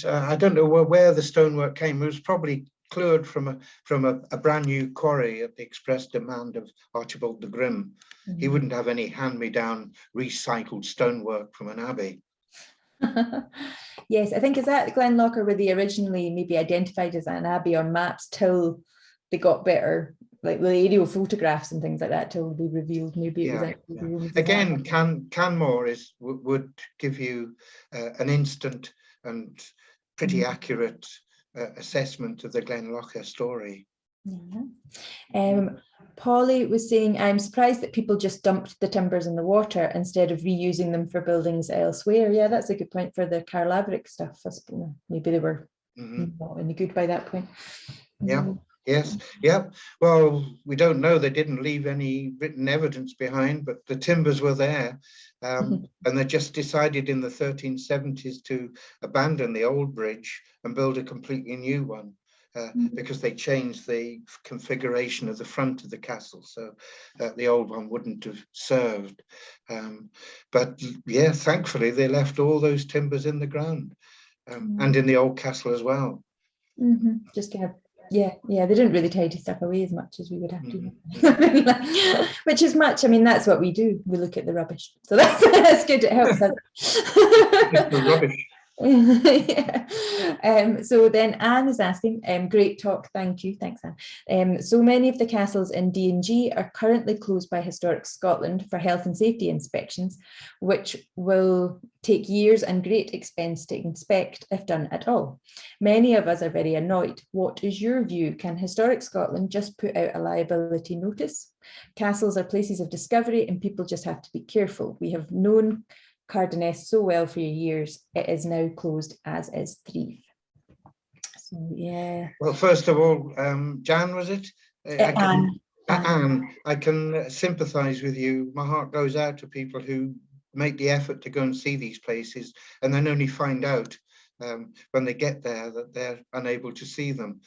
I don't know where the stonework came. It was probably cleared from a brand new quarry at the express demand of Archibald de Grim. He wouldn't have any hand-me-down recycled stonework from an abbey. Yes, I think is that Glenlocher where they originally maybe identified as an abbey on maps till they got better, like the aerial photographs and things like that, till they revealed maybe it was again. Canmore would give you an instant and pretty accurate assessment of the Glenlocher story. Polly was saying, I'm surprised that people just dumped the timbers in the water instead of reusing them for buildings elsewhere. Yeah, that's a good point for the Caerlaverock stuff. Maybe they were not any good by that point. Yeah. Yes. Yeah. Well, we don't know. They didn't leave any written evidence behind, but the timbers were there. And they just decided in the 1370s to abandon the old bridge and build a completely new one. Because they changed the configuration of the front of the castle, so the old one wouldn't have served. But yeah, thankfully they left all those timbers in the ground and in the old castle as well. Just to have, they didn't really tidy stuff away as much as we would have to, which is much. I mean, that's what we do. We look at the rubbish, so that's good. It helps us. The rubbish. Yeah. So then Anne is asking, great talk, thank you, thanks Anne. So many of the castles in D&G are currently closed by Historic Scotland for health and safety inspections, which will take years and great expense to inspect if done at all. Many of us are very annoyed. What is your view? Can Historic Scotland just put out a liability notice? Castles are places of discovery and people just have to be careful. We have known Cardoness so well for years, it is now closed, as is Threave. So yeah. Well, first of all, Jan, was it? Anne. Anne, I can sympathise with you. My heart goes out to people who make the effort to go and see these places and then only find out when they get there that they're unable to see them.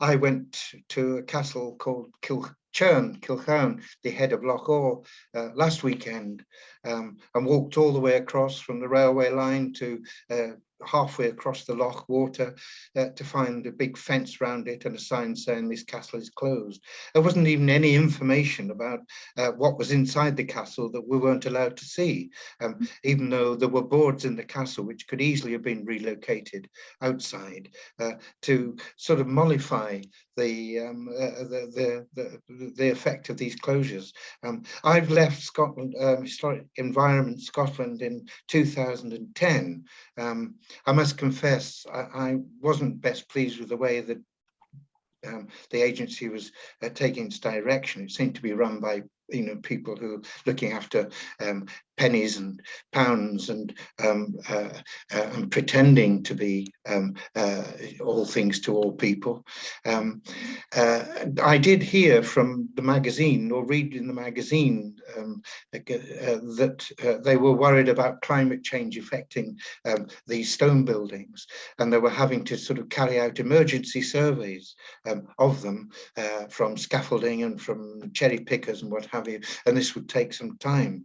I went to a castle called Kilchurn, the head of Loch Doon, last weekend, and walked all the way across from the railway line to halfway across the loch water to find a big fence around it and a sign saying this castle is closed. There wasn't even any information about what was inside the castle that we weren't allowed to see, even though there were boards in the castle which could easily have been relocated outside to sort of mollify the effect of these closures. I've left Scotland, Historic Environment Scotland, in 2010. I must confess, I wasn't best pleased with the way that the agency was taking its direction. It seemed to be run by people who are looking after pennies and pounds and pretending to be all things to all people. I did hear from the magazine, or read in the magazine, that they were worried about climate change affecting these stone buildings, and they were having to sort of carry out emergency surveys of them from scaffolding and from cherry pickers and what have you, and this would take some time.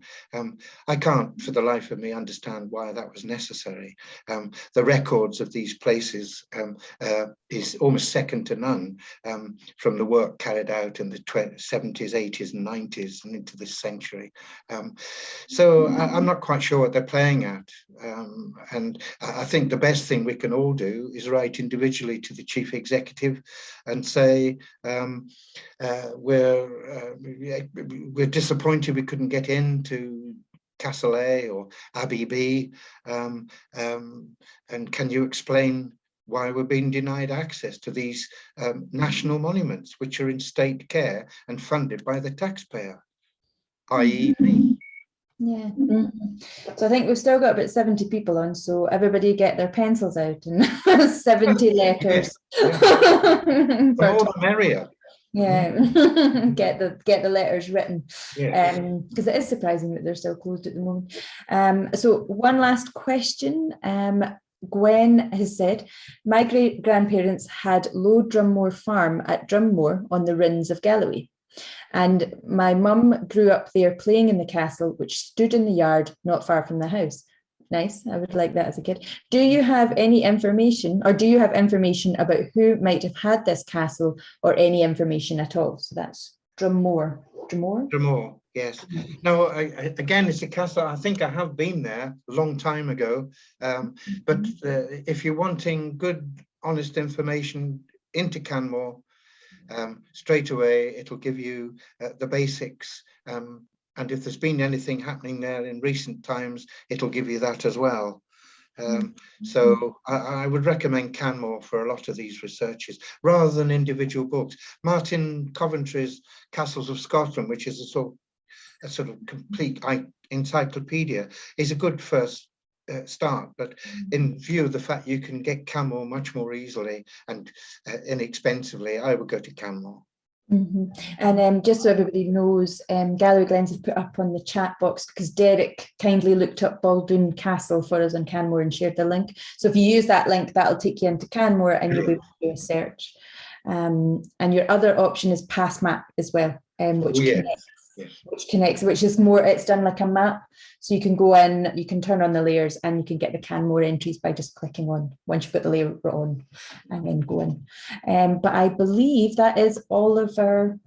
I can't for the life of me understand why that was necessary. The records of these places is almost second to none from the work carried out in the 70s, 80s and 90s and into this century. So I'm not quite sure what they're playing at. And I think the best thing we can all do is write individually to the chief executive and say, we're disappointed we couldn't get into Castle A or Abbey B, and can you explain why we're being denied access to these national monuments, which are in state care and funded by the taxpayer, i.e. me. Yeah. So I think we've still got about 70 people on, so everybody get their pencils out and 70 letters. The more the merrier. Yeah, get the letters written, because it is surprising that they're still closed at the moment. So one last question. Gwen has said, my great grandparents had Low Drummore Farm at Drummore on the Rins of Galloway, and my mum grew up there playing in the castle, which stood in the yard not far from the house. Nice. I would like that as a kid. Do you have any information, or do you have information about who might have had this castle, or any information at all? So that's Drummore. Drummore, yes. No, again, it's a castle. I think I have been there a long time ago. But if you're wanting good, honest information into Canmore, straight away, it'll give you the basics. And if there's been anything happening there in recent times, it'll give you that as well. So I would recommend Canmore for a lot of these researches, rather than individual books. Martin Coventry's Castles of Scotland, which is a sort of complete encyclopedia, is a good first start. But in view of the fact you can get Canmore much more easily and inexpensively, I would go to Canmore. And just so everybody knows, Galloway Glens have put up on the chat box, because Derek kindly looked up Baldoon Castle for us on Canmore and shared the link. So if you use that link, that'll take you into Canmore and you'll be able to do a search. And your other option is Pass Map as well, which is more, it's done like a map. So you can go in, you can turn on the layers, and you can get the Canmore entries by just clicking on, once you've got the layer on, and then go in. But I believe that is all of our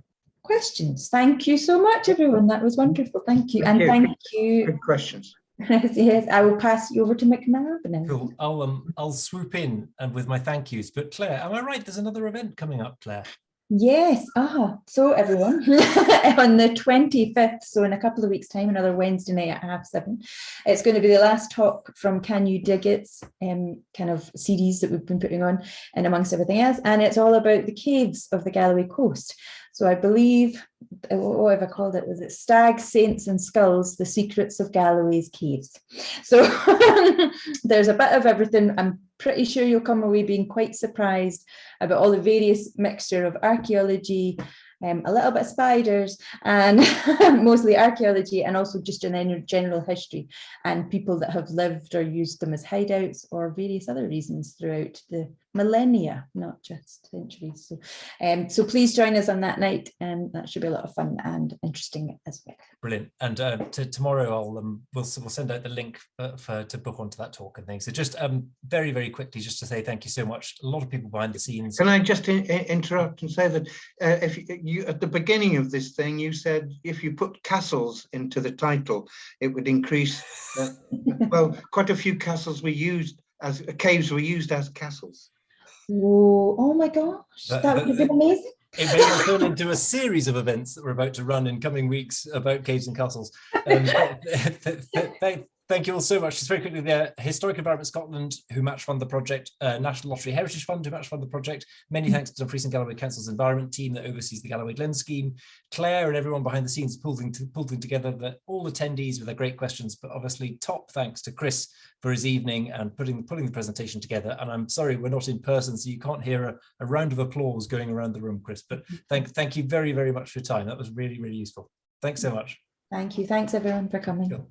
questions. Thank you so much, everyone. That was wonderful. Thank you. Thank you. Good questions. Yes, I will pass you over to McNabb now. Cool. I'll swoop in and with my thank yous. But Claire, am I right? There's another event coming up, Claire. Yes, so everyone, on the 25th, so in a couple of weeks' time, another Wednesday night at 7:30, it's going to be the last talk from Can You Dig It's kind of series that we've been putting on, and amongst everything else, and it's all about the caves of the Galloway coast. So I believe, what have I called it? Was it Stags, Saints and Skulls, The Secrets of Galloway's Caves? So there's a bit of everything. I'm pretty sure you'll come away being quite surprised about all the various mixture of archaeology, a little bit of spiders, and mostly archaeology, and also just in general history and people that have lived or used them as hideouts or various other reasons throughout the millennia, not just centuries. So please join us on that night, and that should be a lot of fun and interesting as well. Brilliant. And tomorrow we'll send out the link to book onto that talk and things. So just very, very quickly, just to say thank you so much. A lot of people behind the scenes. Can I just interrupt and say that if you at the beginning of this thing, you said if you put castles into the title, it would increase. Well, quite a few castles were used as caves were used as castles. Whoa, oh my gosh, that would have been amazing. It may well turn into a series of events that we're about to run in coming weeks about caves and castles. Thank you all so much. Just very quickly there, Historic Environment Scotland, who match fund the project, National Lottery Heritage Fund, who match fund the project. Many thanks to Dumfries and Galloway Council's environment team that oversees the Galloway Glens scheme. Claire and everyone behind the scenes pulled them together, all attendees with their great questions, but obviously top thanks to Chris for his evening and putting the presentation together. And I'm sorry we're not in person, so you can't hear a round of applause going around the room, Chris, but thank you very, very much for your time. That was really, really useful. Thanks so much. Thank you. Thanks everyone for coming. Cool.